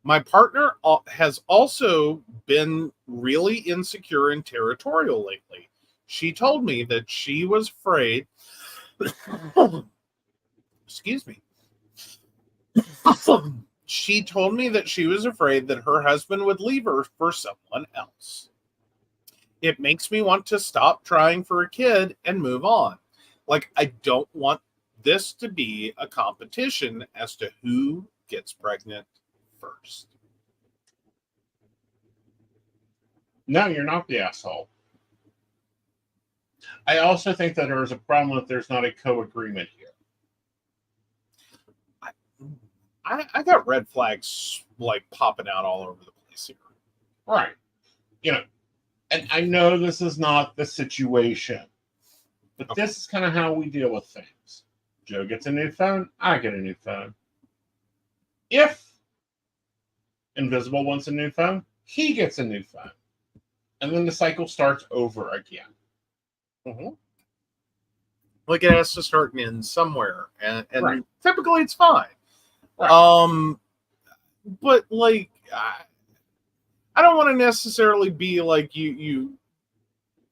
My partner has also been really insecure and territorial lately. She told me that she was afraid. Excuse me. She told me that she was afraid that her husband would leave her for someone else. It makes me want to stop trying for a kid and move on. Like, I don't want this to be a competition as to who gets pregnant first. No, you're not the asshole. I also think that there's a problem if there's not a co-agreement here. I got red flags like popping out all over the place here. Right. You know, and I know this is not the situation, but Okay. this is kind of how we deal with things. Joe gets a new phone, I get a new phone. If Invisible wants a new phone, he gets a new phone. And then the cycle starts over again. Mm-hmm. Like it has to start and end somewhere, and Right. typically it's fine. Right. But like I don't want to necessarily be like you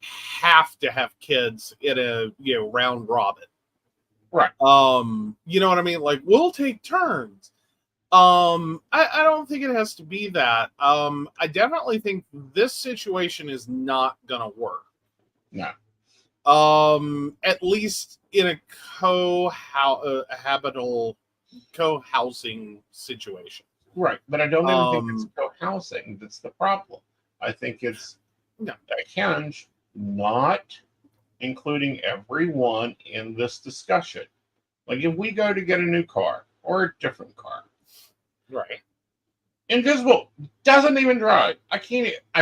have to have kids in a round robin. Right. You know what I mean? Like we'll take turns. I don't think it has to be that. I definitely think this situation is not gonna work. No. At least in a habitable co-housing situation. Right. But I don't even think it's co-housing that's the problem. I think it's a hinge not including everyone in this discussion. Like if we go to get a new car or a different car, right? Invisible doesn't even drive. I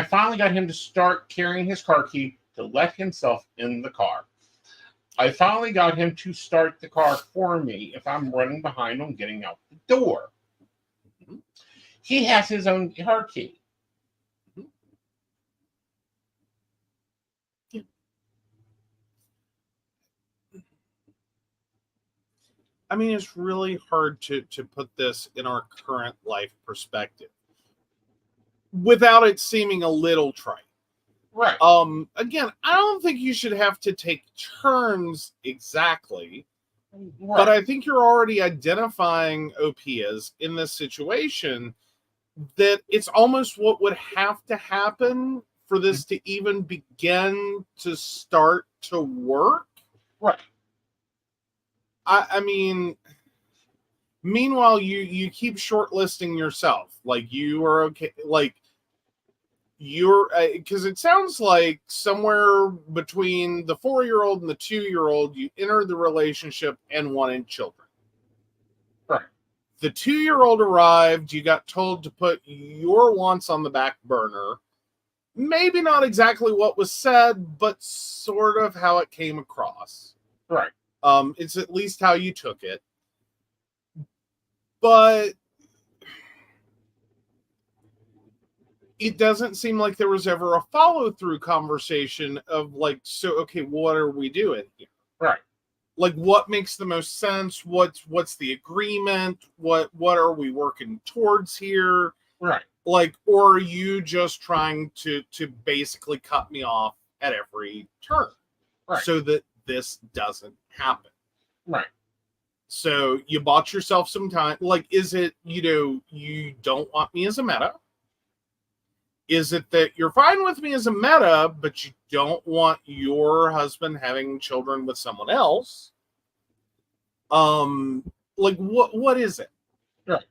finally got him to start carrying his car key to let himself in the car. I finally got him to start the car for me if I'm running behind on getting out the door. He has his own car key. I mean, it's really hard to put this in our current life perspective without it seeming a little trite. Right. Again, I don't think you should have to take turns exactly, Right. but I think you're already identifying OP as in this situation that it's almost what would have to happen for this to even begin to start to work. Right. I mean, meanwhile, you keep shortlisting yourself. Like you are okay. Like you're because it sounds like somewhere between the 4-year-old and the 2-year-old, you entered the relationship and wanted children. Right. The 2-year-old arrived. You got told to put your wants on the back burner. Maybe not exactly what was said, but sort of how it came across. Right. It's at least how you took it. But it doesn't seem like there was ever a follow-through conversation of like, so, okay, what are we doing here? Right. Like, what makes the most sense? What's the agreement? What are we working towards here? Right. Like, or are you just trying to basically cut me off at every turn so that this doesn't happen? Right. So you bought yourself some time. Like, is it, you don't want me as a meta? Is it that you're fine with me as a meta, but you don't want your husband having children with someone else? Like what is it? Right.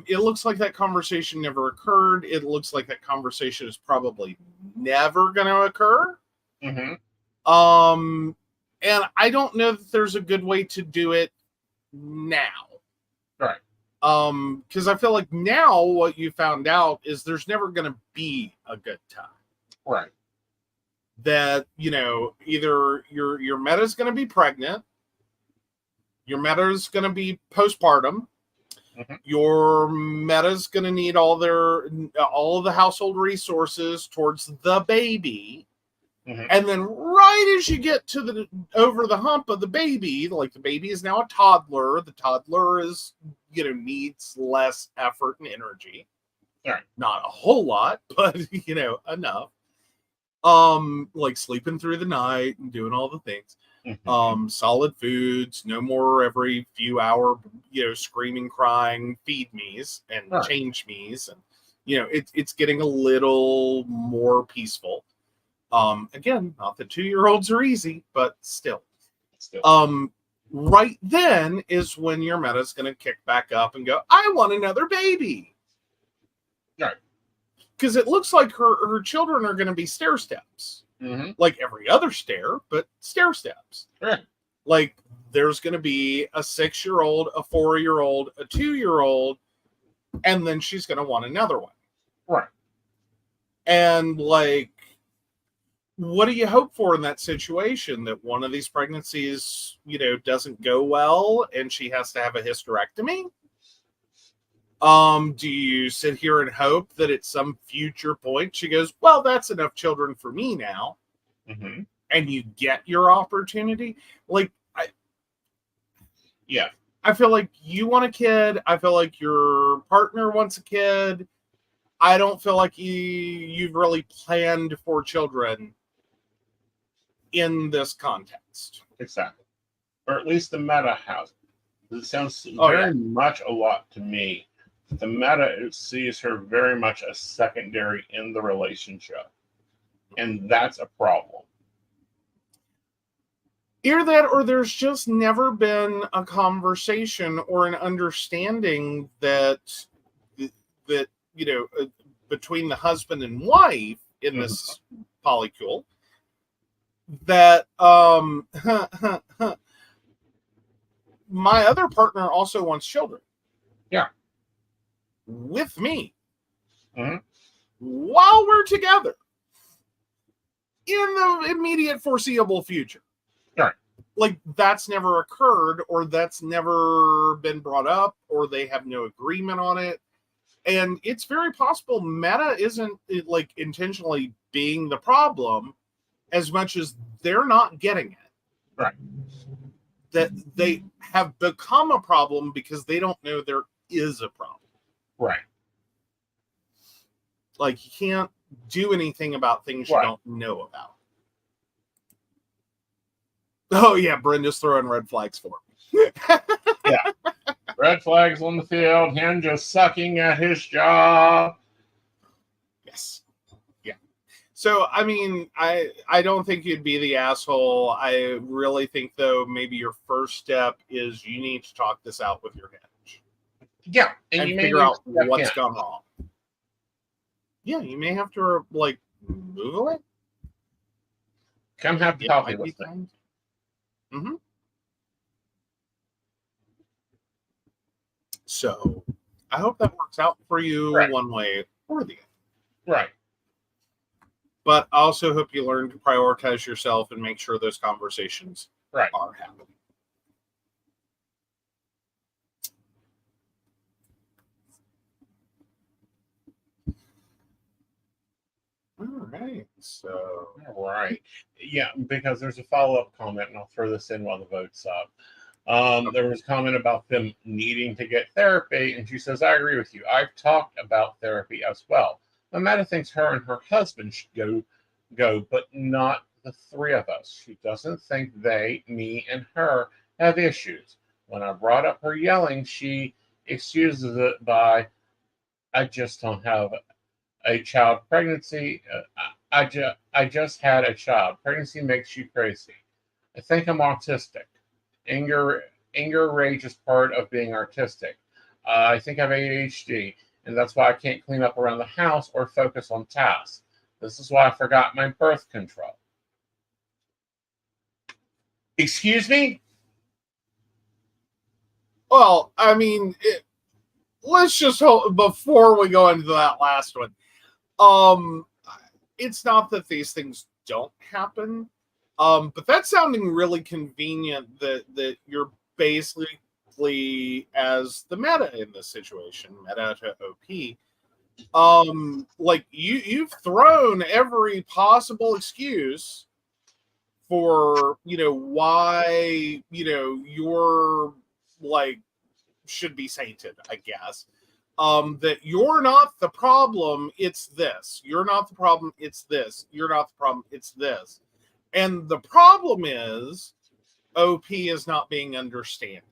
It looks like that conversation never occurred. It looks like that conversation is probably never going to occur. Mm-hmm. And I don't know that there's a good way to do it now. Right. Because I feel like now what you found out is there's never going to be a good time. Right. That, either your meta's going to be pregnant, your meta's going to be postpartum, mm-hmm. Your meta's going to need all of the household resources towards the baby. Mm-hmm. And then right as you get to over the hump of the baby, like the baby is now a toddler, the toddler is, needs less effort and energy. Right. Not a whole lot, but, enough. Like sleeping through the night and doing all the things. Mm-hmm. Solid foods, no more every few hour, screaming, crying, feed me's and change me's. And, it's getting a little more peaceful. Again, not that 2-year-olds are easy, but still. Right then is when your meta is going to kick back up and go, I want another baby. Right. Because it looks like her children are going to be stair steps. Mm-hmm. Like every other stair, but stair steps. Right. Like there's going to be a 6-year-old, a 4-year-old, a 2-year-old, and then she's going to want another one. Right. And like, what do you hope for in that situation? That one of these pregnancies, doesn't go well and she has to have a hysterectomy? Do you sit here and hope that at some future point she goes, well, that's enough children for me now, and you get your opportunity? Like, I feel like you want a kid. I feel like your partner wants a kid. I don't feel like you've really planned for children in this context. Exactly. Or at least the meta has. It sounds very much a lot to me. The meta sees her very much as secondary in the relationship. And that's a problem. Either that, or there's just never been a conversation or an understanding that between the husband and wife in this polycule, that my other partner also wants children. Yeah. With me. While we're together. In the immediate foreseeable future. Right. Like, that's never occurred, or that's never been brought up, or they have no agreement on it. And it's very possible meta isn't like intentionally being the problem as much as they're not getting it. Right. That they have become a problem because they don't know there is a problem. Right. Like, you can't do anything about things you don't know about. Oh, yeah, Brenda's throwing red flags for me. Yeah. Red flags on the field, him just sucking at his job. Yes. Yeah. So, I mean, I don't think you'd be the asshole. I really think, though, maybe your first step is you need to talk this out with your hedge. Yeah. And you figure out what's gone wrong. Yeah, you may have to, like, move away. Come have coffee with me. So, I hope that works out for you one way or the other. Right. But I also hope you learn to prioritize yourself and make sure those conversations are happening. All right. So. All right. Yeah, because there's a follow-up comment, and I'll throw this in while the vote's up. There was a comment about them needing to get therapy, and she says, I agree with you. I've talked about therapy as well. Amanda thinks her and her husband should go, but not the three of us. She doesn't think they, me, and her have issues. When I brought up her yelling, she excuses it by, I just don't have a child. Pregnancy, I just had a child. Pregnancy makes you crazy. I think I'm autistic. Anger, rage is part of being artistic. I think I have ADHD, and that's why I can't clean up around the house or focus on tasks. This is why I forgot my birth control. Excuse me? Well, I mean, let's just hope before we go into that last one. It's not that these things don't happen. But that's sounding really convenient that you're basically as the meta in this situation, meta to OP. Like you've thrown every possible excuse for, why, you're like should be sainted, I guess. That you're not the problem, it's this. You're not the problem, it's this. You're not the problem, it's this. And the problem is OP is not being understanding.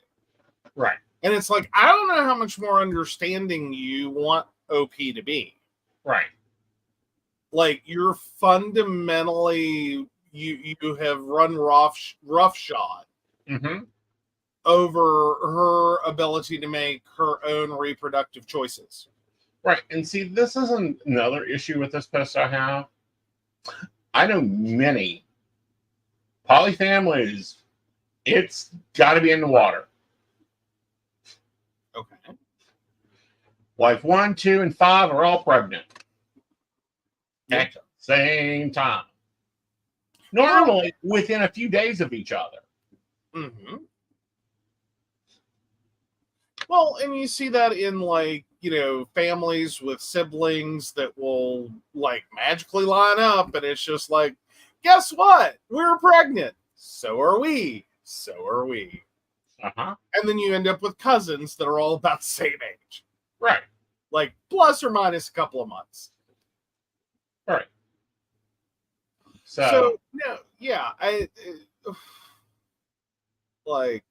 Right. And it's like, I don't know how much more understanding you want OP to be. Right. Like, you're fundamentally, you have run roughshod over her ability to make her own reproductive choices. Right. And see, this is another issue with this post I have. I know many poly families It's got to be in the water. Okay. Wife 1, 2, and 5 are all pregnant Yep. at the same time. Normally within a few days of each other. Mm-hmm. Well, and you see that in like, families with siblings that will like magically line up, and it's just like, guess what? We're pregnant. So are we. So are we. Uh-huh. And then you end up with cousins that are all about the same age. Right. Like plus or minus a couple of months. Right. So no, yeah, like,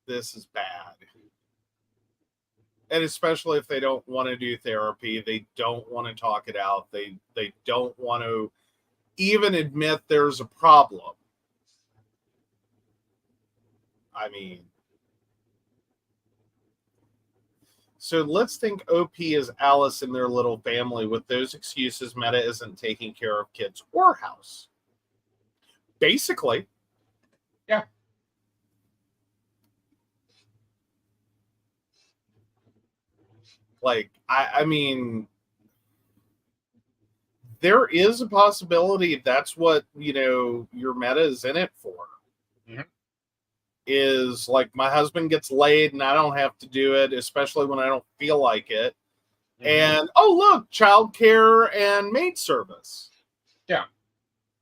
this is bad. And especially if they don't want to do therapy, they don't want to talk it out. They don't want to even admit there's a problem. I mean, so let's think OP is Alice and their little family. With those excuses, Meta isn't taking care of kids or house. Basically. Yeah. Like, I mean, there is a possibility that's what, your Meta is in it for. Mm-hmm. Is like my husband gets laid and I don't have to do it, especially when I don't feel like it. Mm-hmm. And look, childcare and maid service. Yeah.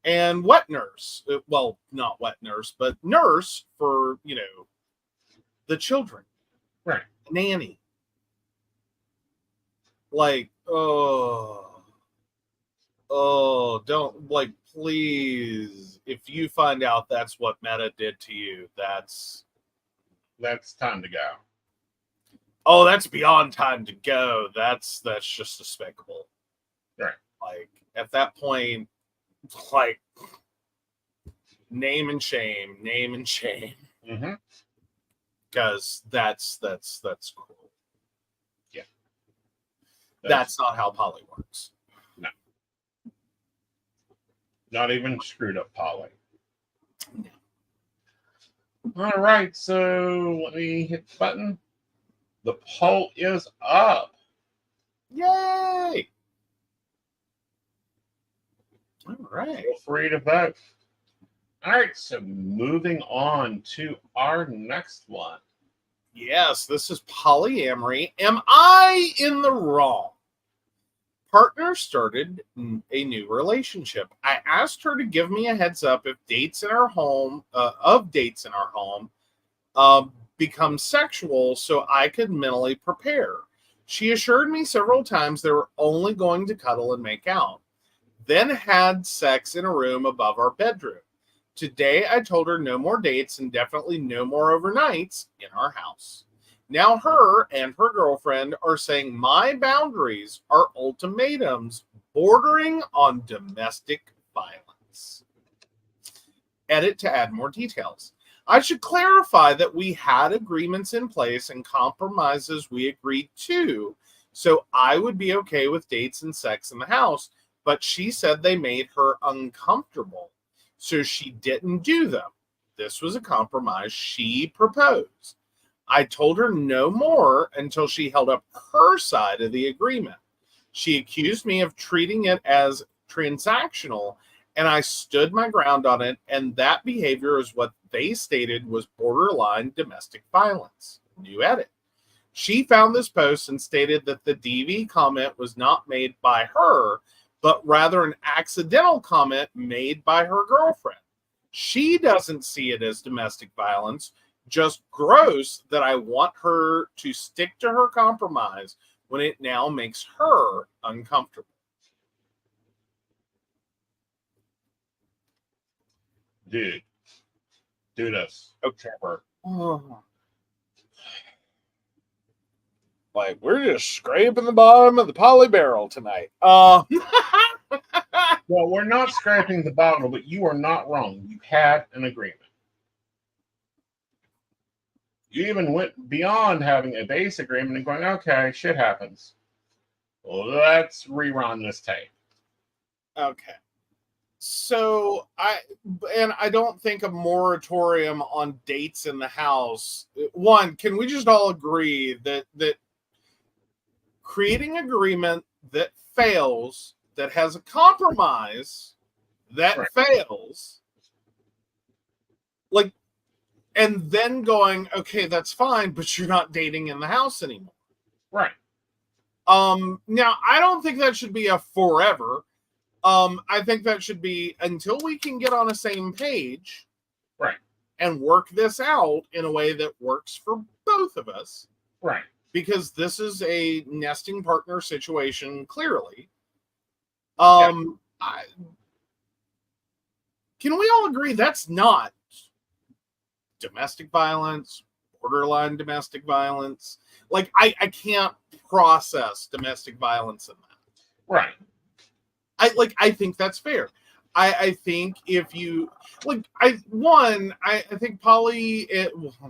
And wet nurse. Well, not wet nurse, but nurse for, the children. Right. Nanny. Like, don't, like, please, if you find out that's what Meta did to you, that's time to go. Oh, that's beyond time to go. That's just despicable. Right. Like, at that point, like, name and shame. Mm-hmm. Because that's cruel. Yeah. That's not how poly works. No. Not even screwed up poly. No. All right, so let me hit the button. The poll is up. Yay! All right. Feel free to vote. All right, so moving on to our next one. Yes, this is polyamory. Am I in the wrong? Partner started a new relationship. I asked her to give me a heads up if dates in our home, become sexual, so I could mentally prepare. She assured me several times they were only going to cuddle and make out, then had sex in a room above our bedroom. Today, I told her no more dates and definitely no more overnights in our house. Now her and her girlfriend are saying my boundaries are ultimatums bordering on domestic violence. Edit to add more details. I should clarify that we had agreements in place and compromises we agreed to, so I would be okay with dates and sex in the house, but she said they made her uncomfortable, so she didn't do them. This was a compromise she proposed. I told her no more until she held up her side of the agreement. She accused me of treating it as transactional, and I stood my ground on it, and that behavior is what they stated was borderline domestic violence. New edit. She found this post and stated that the DV comment was not made by her, but rather an accidental comment made by her girlfriend. She doesn't see it as domestic violence, just gross that I want her to stick to her compromise when it now makes her uncomfortable. Dude, do this. Okay. Trevor. Like, we're just scraping the bottom of the poly barrel tonight. Well, we're not scraping the bottom, but you are not wrong. You had an agreement. You even went beyond having a base agreement and going, okay, shit happens. Well, let's rerun this tape. Okay. So I don't think a moratorium on dates in the house. One, can we just all agree that creating agreement that fails, that has a compromise that fails, like, and then going, okay, that's fine, but you're not dating in the house anymore. Right. Now I don't think that should be a forever. I think that should be until we can get on the same page, right, and work this out in a way that works for both of us, right, because this is a nesting partner situation, clearly. Can we all agree that's not domestic violence, borderline domestic violence? Like, I can't process domestic violence in that. Right. I think that's fair. I think if you I think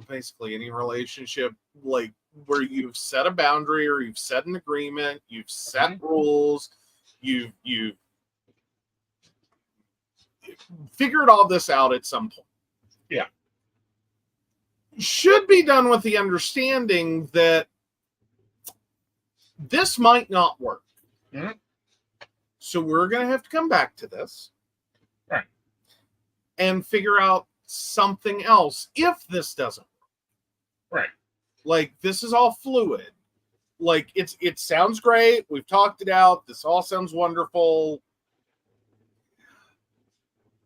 basically any relationship, like, where you've set a boundary or you've set an agreement, you've set rules, you've figured all this out at some point. Yeah. Should be done with the understanding that this might not work. Mm-hmm. So we're going to have to come back to this. Right. And figure out something else if this doesn't work. Right. Like, this is all fluid. Like, it sounds great. We've talked it out. This all sounds wonderful.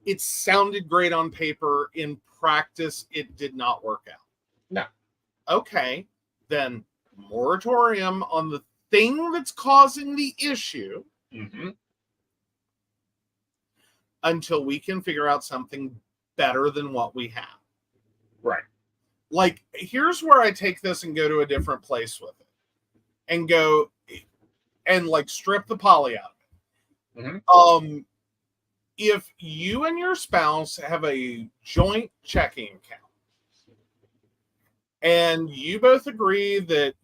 It sounded great on paper. In practice, it did not work out. No. Okay. Then moratorium on the thing that's causing the issue. Mm-hmm. Until we can figure out something better than what we have. Right. Like, here's where I take this and go to a different place with it. And go and, like, strip the poly out of it. Mm-hmm. If you and your spouse have a joint checking account, and you both agree that,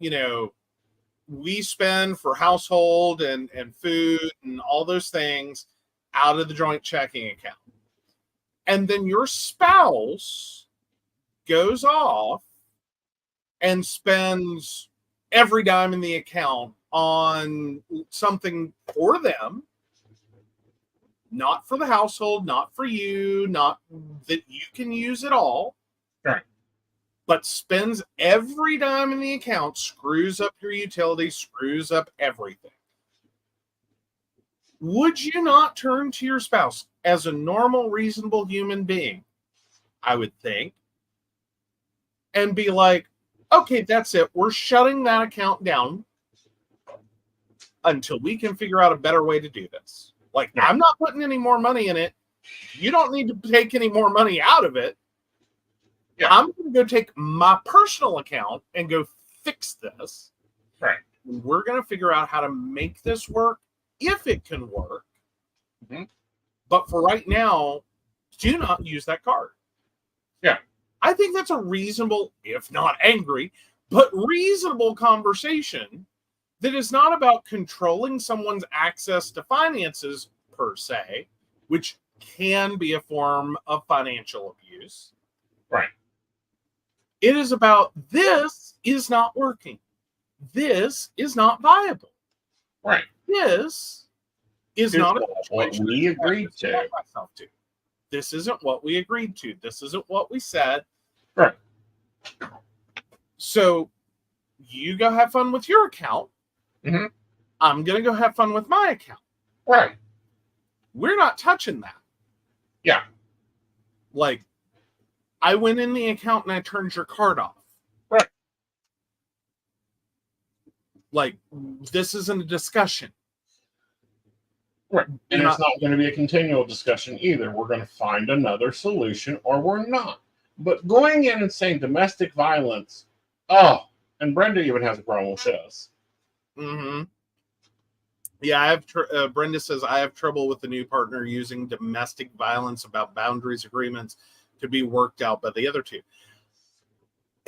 we spend for household and food and all those things out of the joint checking account, and then your spouse goes off and spends every dime in the account on something for them, not for the household, not for you, not that you can use at all, right, but spends every dime in the account, screws up your utilities, screws up everything. Would you not turn to your spouse as a normal, reasonable human being, I would think, and be like, okay, that's it. We're shutting that account down until we can figure out a better way to do this. Like, I'm not putting any more money in it. You don't need to take any more money out of it. Yeah. I'm going to go take my personal account and go fix this. Right. We're going to figure out how to make this work, if it can work. Mm-hmm. But for right now, do not use that card. Yeah. I think that's a reasonable, if not angry, but reasonable conversation that is not about controlling someone's access to finances per se, which can be a form of financial abuse. Right. It is about, this is not working. This is not viable. Right. This is not what we agreed to. This isn't what we agreed to. This isn't what we said. Right. So you go have fun with your account. Mm-hmm. I'm going to go have fun with my account. Right. We're not touching that. Yeah. Like, I went in the account and I turned your card off. Right. Like, this isn't a discussion. Right. And it's not going to be a continual discussion either. We're going to find another solution, or we're not. But going in and saying domestic violence, and Brenda even has a problem with this. Mm-hmm. Yeah, I have. Brenda says, I have trouble with the new partner using domestic violence about boundaries agreements to be worked out by the other two.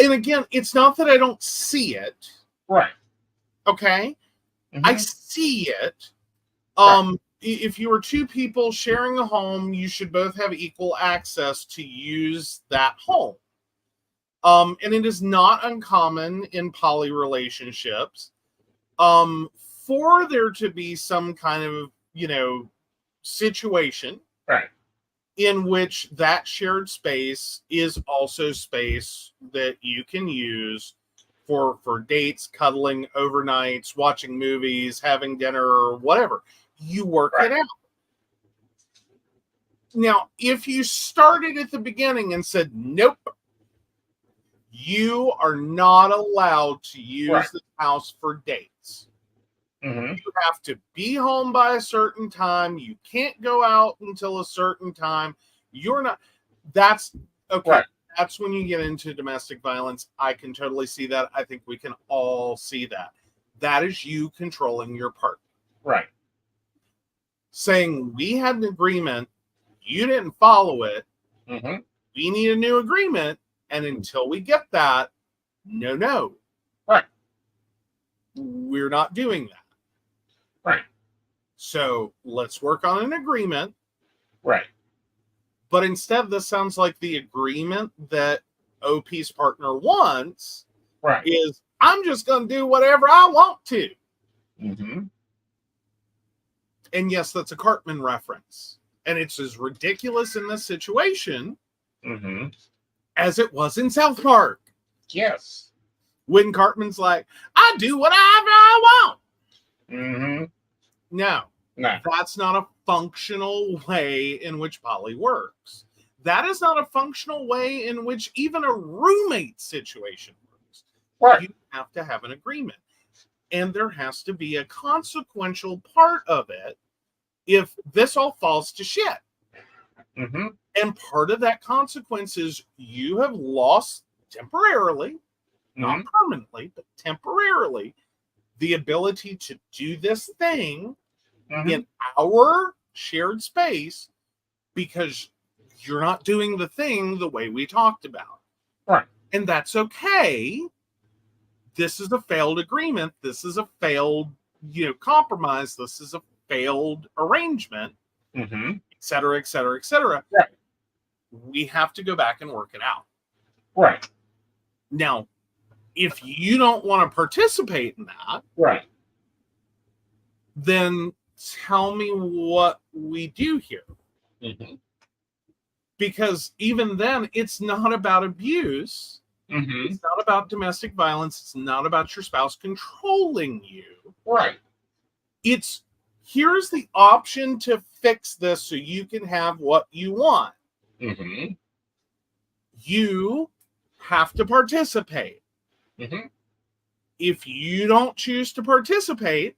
And again, it's not that I don't see it. Right. Okay? Mm-hmm. I see it. if you are two people sharing a home, you should both have equal access to use that home. And it is not uncommon in poly relationships for there to be some kind of, situation Right. in which that shared space is also space that you can use for dates, cuddling, overnights, watching movies, having dinner, or whatever. You work it out. Now, if you started at the beginning and said, nope, you are not allowed to use the house for dates. Mm-hmm. You have to be home by a certain time. You can't go out until a certain time. You're not. That's okay. Right. That's when you get into domestic violence. I can totally see that. I think we can all see that. That is you controlling your partner. Right. Saying we had an agreement, you didn't follow it. Mm-hmm. We need a new agreement, and until we get that, no. Right. We're not doing that. Right. So let's work on an agreement. Right. But instead, this sounds like the agreement that OP's partner wants is, I'm just going to do whatever I want to. Mm-hmm. And yes, that's a Cartman reference. And it's as ridiculous in this situation as it was in South Park. Yes. When Cartman's like, I do whatever I want. Mm-hmm. No, that's not a functional way in which poly works. That is not a functional way in which even a roommate situation works. Right. You have to have an agreement. And there has to be a consequential part of it if this all falls to shit. Mm-hmm. And part of that consequence is you have lost temporarily, not permanently, but temporarily, the ability to do this thing in our shared space because you're not doing the thing the way we talked about. Right. And that's okay. This is a failed agreement. This is a failed, compromise. This is a failed arrangement, et cetera, et cetera, et cetera. Right. We have to go back and work it out. Right. Now, if you don't want to participate in that, then tell me what we do here. Because even then, it's not about abuse. It's not about domestic violence. It's not about your spouse controlling you. Right. It's, here's the option to fix this so you can have what you want. You have to participate. If you don't choose to participate,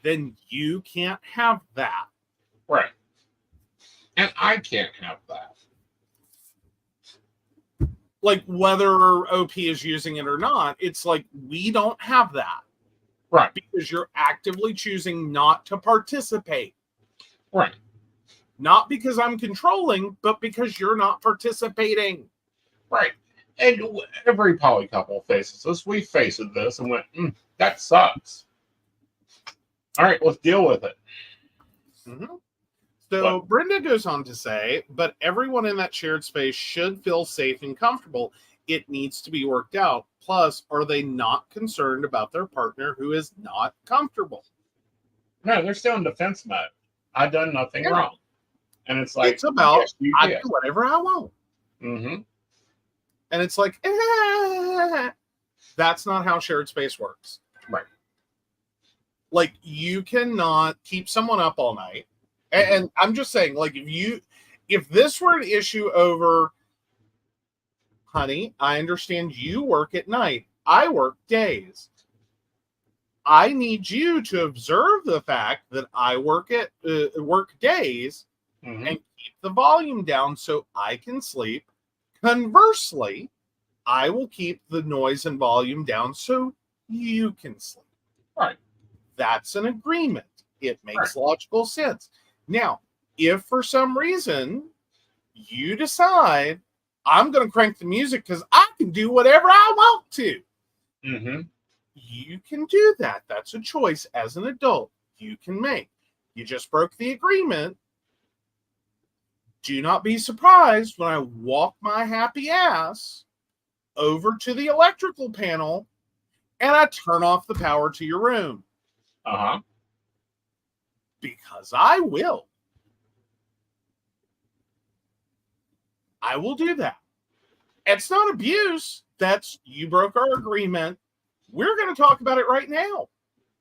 then you can't have that. Right. And I can't have that. Like, whether OP is using it or not, it's like, we don't have that. Right. Because you're actively choosing not to participate. Right. Not because I'm controlling, but because you're not participating. Right. And every poly couple faces this. We faced this and went, that sucks. All right, let's deal with it. So Brenda goes on to say, but everyone in that shared space should feel safe and comfortable. It needs to be worked out. Plus, are they not concerned about their partner who is not comfortable? No, they're still in defense mode. I've done nothing wrong. And it's like, it's about, yes, I do whatever I want. And it's like, that's not how shared space works. Right. Like, you cannot keep someone up all night. And I'm just saying, like, if this were an issue over, honey, I understand you work at night. I work days. I need you to observe the fact that I work days and keep the volume down so I can sleep. Conversely, I will keep the noise and volume down so you can sleep. Right. That's an agreement. It makes logical sense. Now, if for some reason you decide I'm going to crank the music because I can do whatever I want to, you can do that. That's a choice as an adult you can make. You just broke the agreement. Do not be surprised when I walk my happy ass over to the electrical panel and I turn off the power to your room. Uh-huh. Because I will. I will do that. It's not abuse. That's, you broke our agreement. We're going to talk about it right now.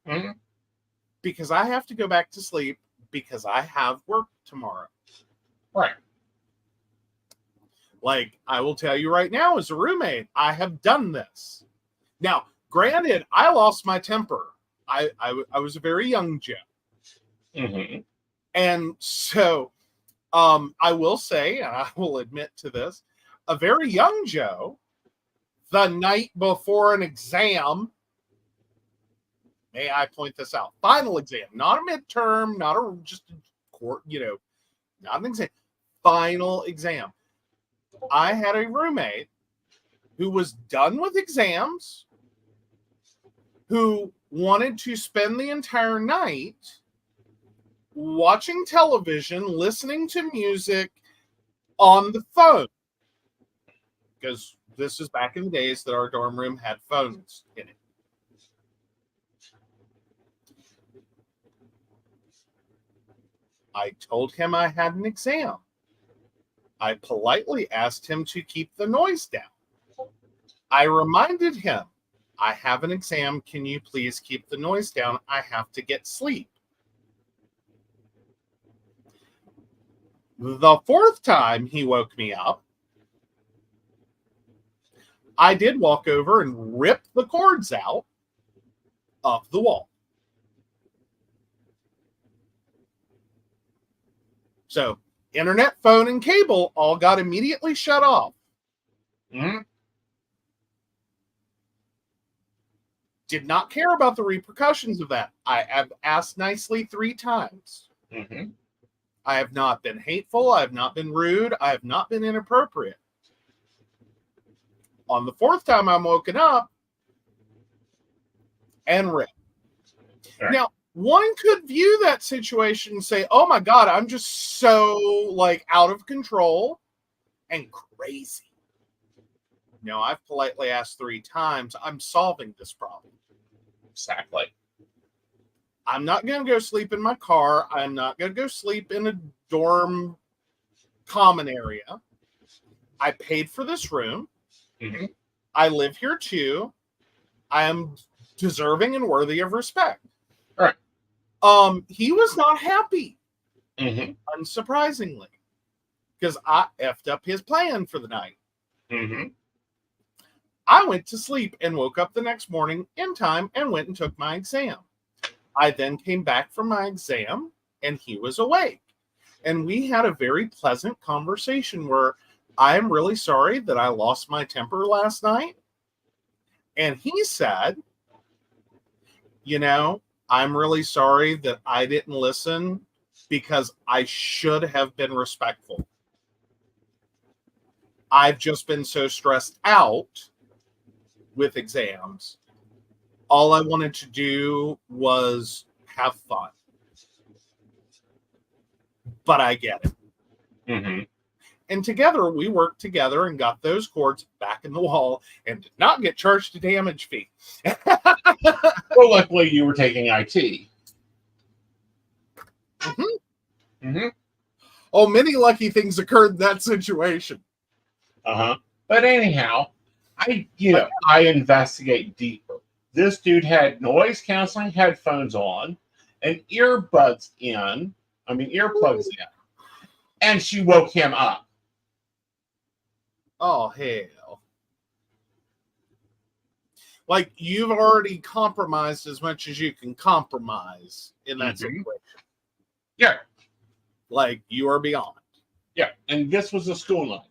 Mm-hmm. Because I have to go back to sleep because I have work tomorrow. Right. Like, I will tell you right now, as a roommate, I have done this. Now, granted, I lost my temper. I was a very young Joe. Mm-hmm. And so I will say, and I will admit to this, a very young Joe, the night before an exam, may I point this out, final exam, not a midterm, not a just a court, not an exam, final exam. I had a roommate who was done with exams, who wanted to spend the entire night watching television, listening to music on the phone. Because this is back in the days that our dorm room had phones in it. I told him I had an exam. I politely asked him to keep the noise down. I reminded him, I have an exam. Can you please keep the noise down? I have to get sleep. The fourth time he woke me up, I did walk over and rip the cords out of the wall. So, internet, phone, and cable all got immediately shut off. Mm-hmm. Did not care about the repercussions of that. I have asked nicely 3 times. Mm-hmm. I have not been hateful. I have not been rude. I have not been inappropriate. On the 4th time, I'm woken up and ripped. Right. Now, one could view that situation and say, oh my God, I'm just so out of control and crazy. No, I've politely asked 3 times. I'm solving this problem. Exactly. I'm not going to go sleep in my car. I'm not going to go sleep in a dorm common area. I paid for this room. Mm-hmm. I live here too. I am deserving and worthy of respect. All right. He was not happy, unsurprisingly, because I effed up his plan for the night. Mm-hmm. I went to sleep and woke up the next morning in time and went and took my exam. I then came back from my exam and he was awake. And we had a very pleasant conversation where I'm really sorry that I lost my temper last night. And he said, I'm really sorry that I didn't listen because I should have been respectful. I've just been so stressed out with exams. All I wanted to do was have fun. But I get it. Mm-hmm. And together, we worked together and got those cords back in the wall and did not get charged a damage fee. Well, luckily you were taking IT. Mm-hmm. Mm-hmm. Oh, many lucky things occurred in that situation. Uh-huh. But anyhow, I investigate deeper. This dude had noise canceling headphones on and earbuds in. Earplugs in. And she woke him up. Oh, hell. You've already compromised as much as you can compromise in that situation. Yeah. You are beyond. Yeah. And this was a school night.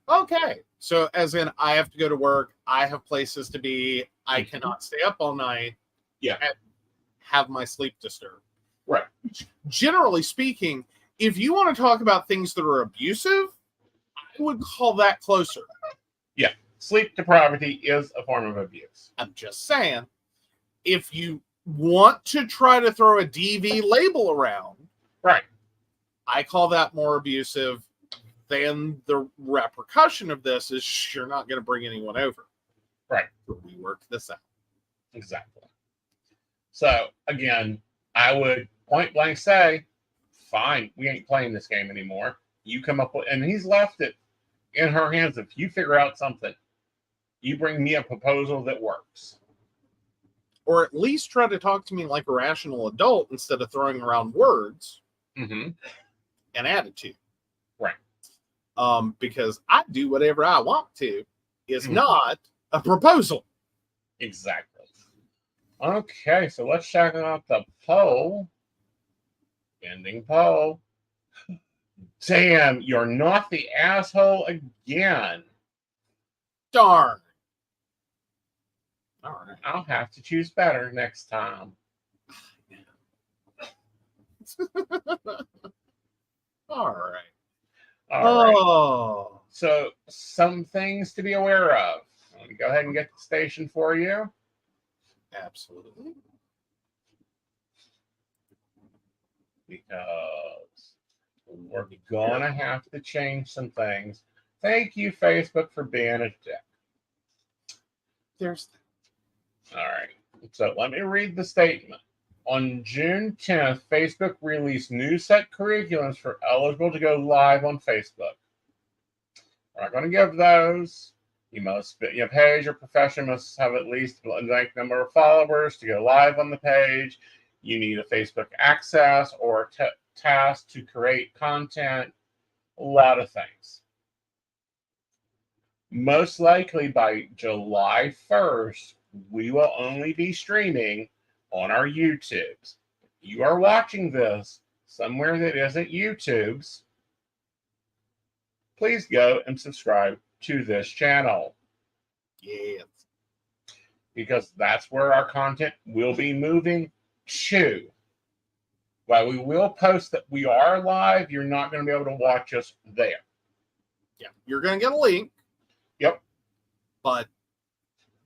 Okay. So, as in, I have to go to work. I have places to be. I cannot stay up all night. Yeah. And have my sleep disturbed. Right. Generally speaking, if you want to talk about things that are abusive, I would call that closer. Yeah. Sleep depravity is a form of abuse. I'm just saying, if you want to try to throw a DV label around, Right. I call that more abusive than the repercussion of this is you're not going to bring anyone over. Right. We work this out. Exactly. So again, I would point blank say, fine, we ain't playing this game anymore. You come up with, and he's left it in her hands. If you figure out something, you bring me a proposal that works. Or at least try to talk to me like a rational adult instead of throwing around words Mm-hmm. and attitude. Right. Because I do whatever I want to is not a proposal. Exactly. Okay, so let's check out the poll. Ending poll. Damn, you're not the asshole again. Darn. All right. I'll have to choose better next time. All right. All right. Oh. So, some things to be aware of. Let me go ahead and get the station for you. Absolutely. Because we're going to have to change some things. Thank you, Facebook, for being a dick. There's All right. So let me read the statement. On June 10th, Facebook released new set curriculums for eligible to go live on Facebook. We're not going to give those. Your page or profession must have at least a like number of followers to go live on the page. You need a Facebook access or task to create content. A lot of things. Most likely by July 1st, we will only be streaming on our YouTubes. If you are watching this somewhere that isn't YouTube's, please go and subscribe to this channel. yes. Because that's where our content will be moving to. While we will post that we are live, you're not going to be able to watch us there. Yeah. You're going to get a link. Yep. But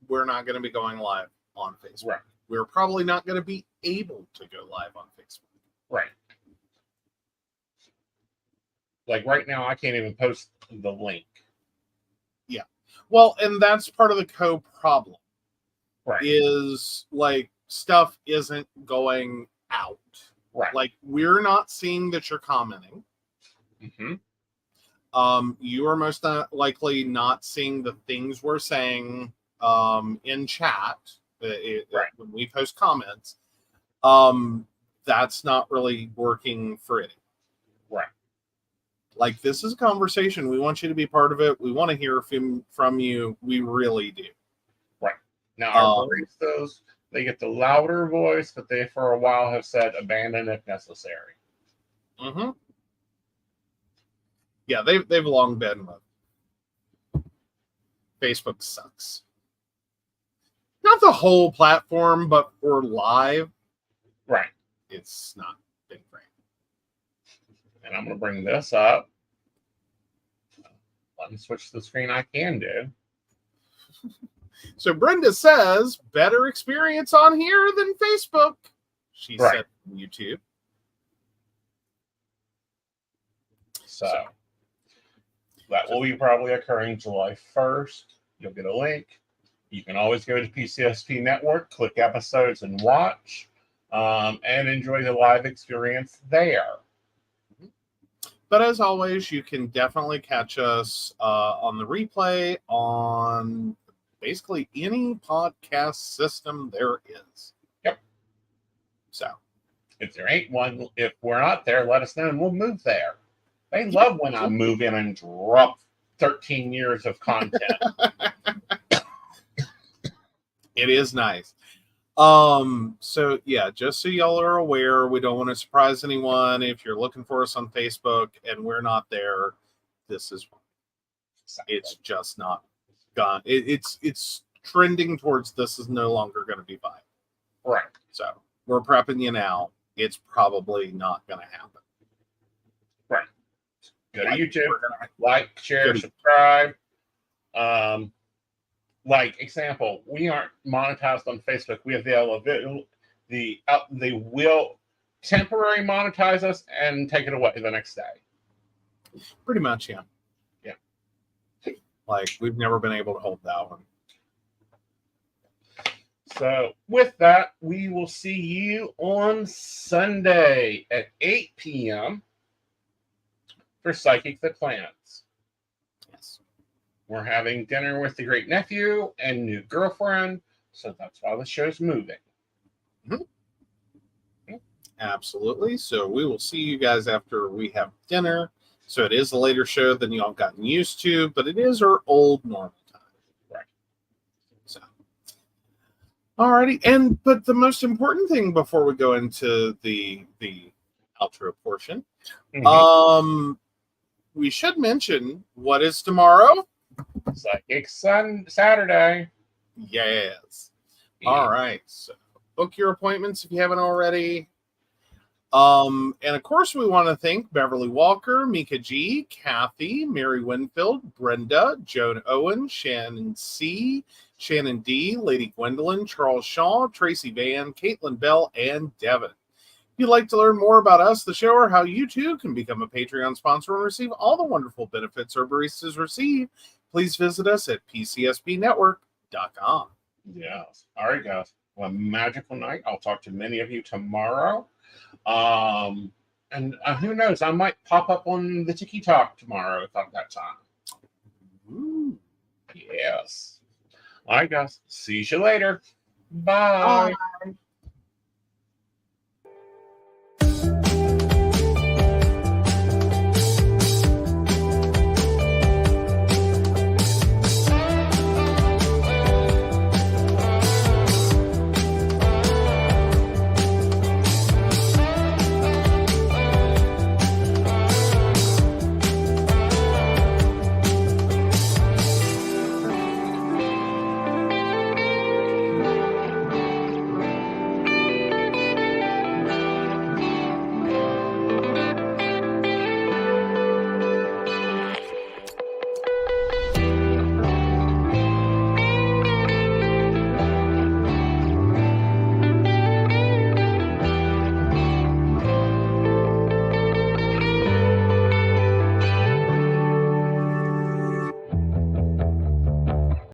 we're not going to be going live on Facebook. Right. We're probably not going to be able to go live on Facebook. Right. Like right now, I can't even post the link. Yeah. Well, and that's part of the problem. Right. Is like stuff isn't going out. Right. Like we're not seeing that you're commenting. Mm-hmm. You are most likely not seeing the things we're saying in chat right. when we post comments. That's not really working for it. Right. Like this is a conversation. We want you to be part of it. We want to hear from you. We really do. Right. Now our baristas, they get the louder voice, but they for a while have said abandon if necessary. Mm-hmm. Yeah, they've long been with Facebook sucks. Not the whole platform, but for live, right? It's not been great. And I'm going to bring this up. Let me switch the screen. I can do. So Brenda says better experience on here than Facebook. She said on YouTube. So that will be probably occurring July 1st. You'll get a link. You can always go to PCSP Network, click episodes and watch, and enjoy the live experience there. But as always, you can definitely catch us on the replay on basically any podcast system there is. Yep. So if there ain't one, if we're not there, let us know and we'll move there. They love when I move in and drop 13 years of content. It is nice. So yeah, just so y'all are aware, we don't want to surprise anyone. If you're looking for us on Facebook and we're not there, this is why. Exactly. It's just not gone. It's trending towards this is no longer going to be viable. Right. So we're prepping you now. It's probably not going to happen. Right. Go to YouTube, like, share, subscribe. Like example, we aren't monetized on Facebook. We have the they will temporarily monetize us and take it away the next day. Pretty much, yeah. Yeah. Like, we've never been able to hold that one. So with that, we will see you on Sunday at 8 p.m. for Psychic the Clans. Yes. We're having dinner with the great nephew and new girlfriend, so that's why the show's moving. Mm-hmm. Absolutely. So we will see you guys after we have dinner. So it is a later show than y'all gotten used to, but it is our old normal time. Right. So, alrighty. But the most important thing before we go into the outro portion, we should mention what is tomorrow. Psychic Saturday. Yes. Yeah. All right. So book your appointments if you haven't already. And of course, we want to thank Beverly Walker, Mika G, Kathy, Mary Winfield, Brenda, Joan Owen, Shannon C, Shannon D, Lady Gwendolyn, Charles Shaw, Tracy Van, Caitlin Bell, and Devin. If you'd like to learn more about us, the show, or how you too can become a Patreon sponsor and receive all the wonderful benefits our baristas receive, please visit us at pcsbnetwork.com. Yes. All right, guys. Well, a magical night. I'll talk to many of you tomorrow. And who knows? I might pop up on the Tiki Talk tomorrow at that time. Ooh. Yes. All right, guys. See you later. Bye. Bye.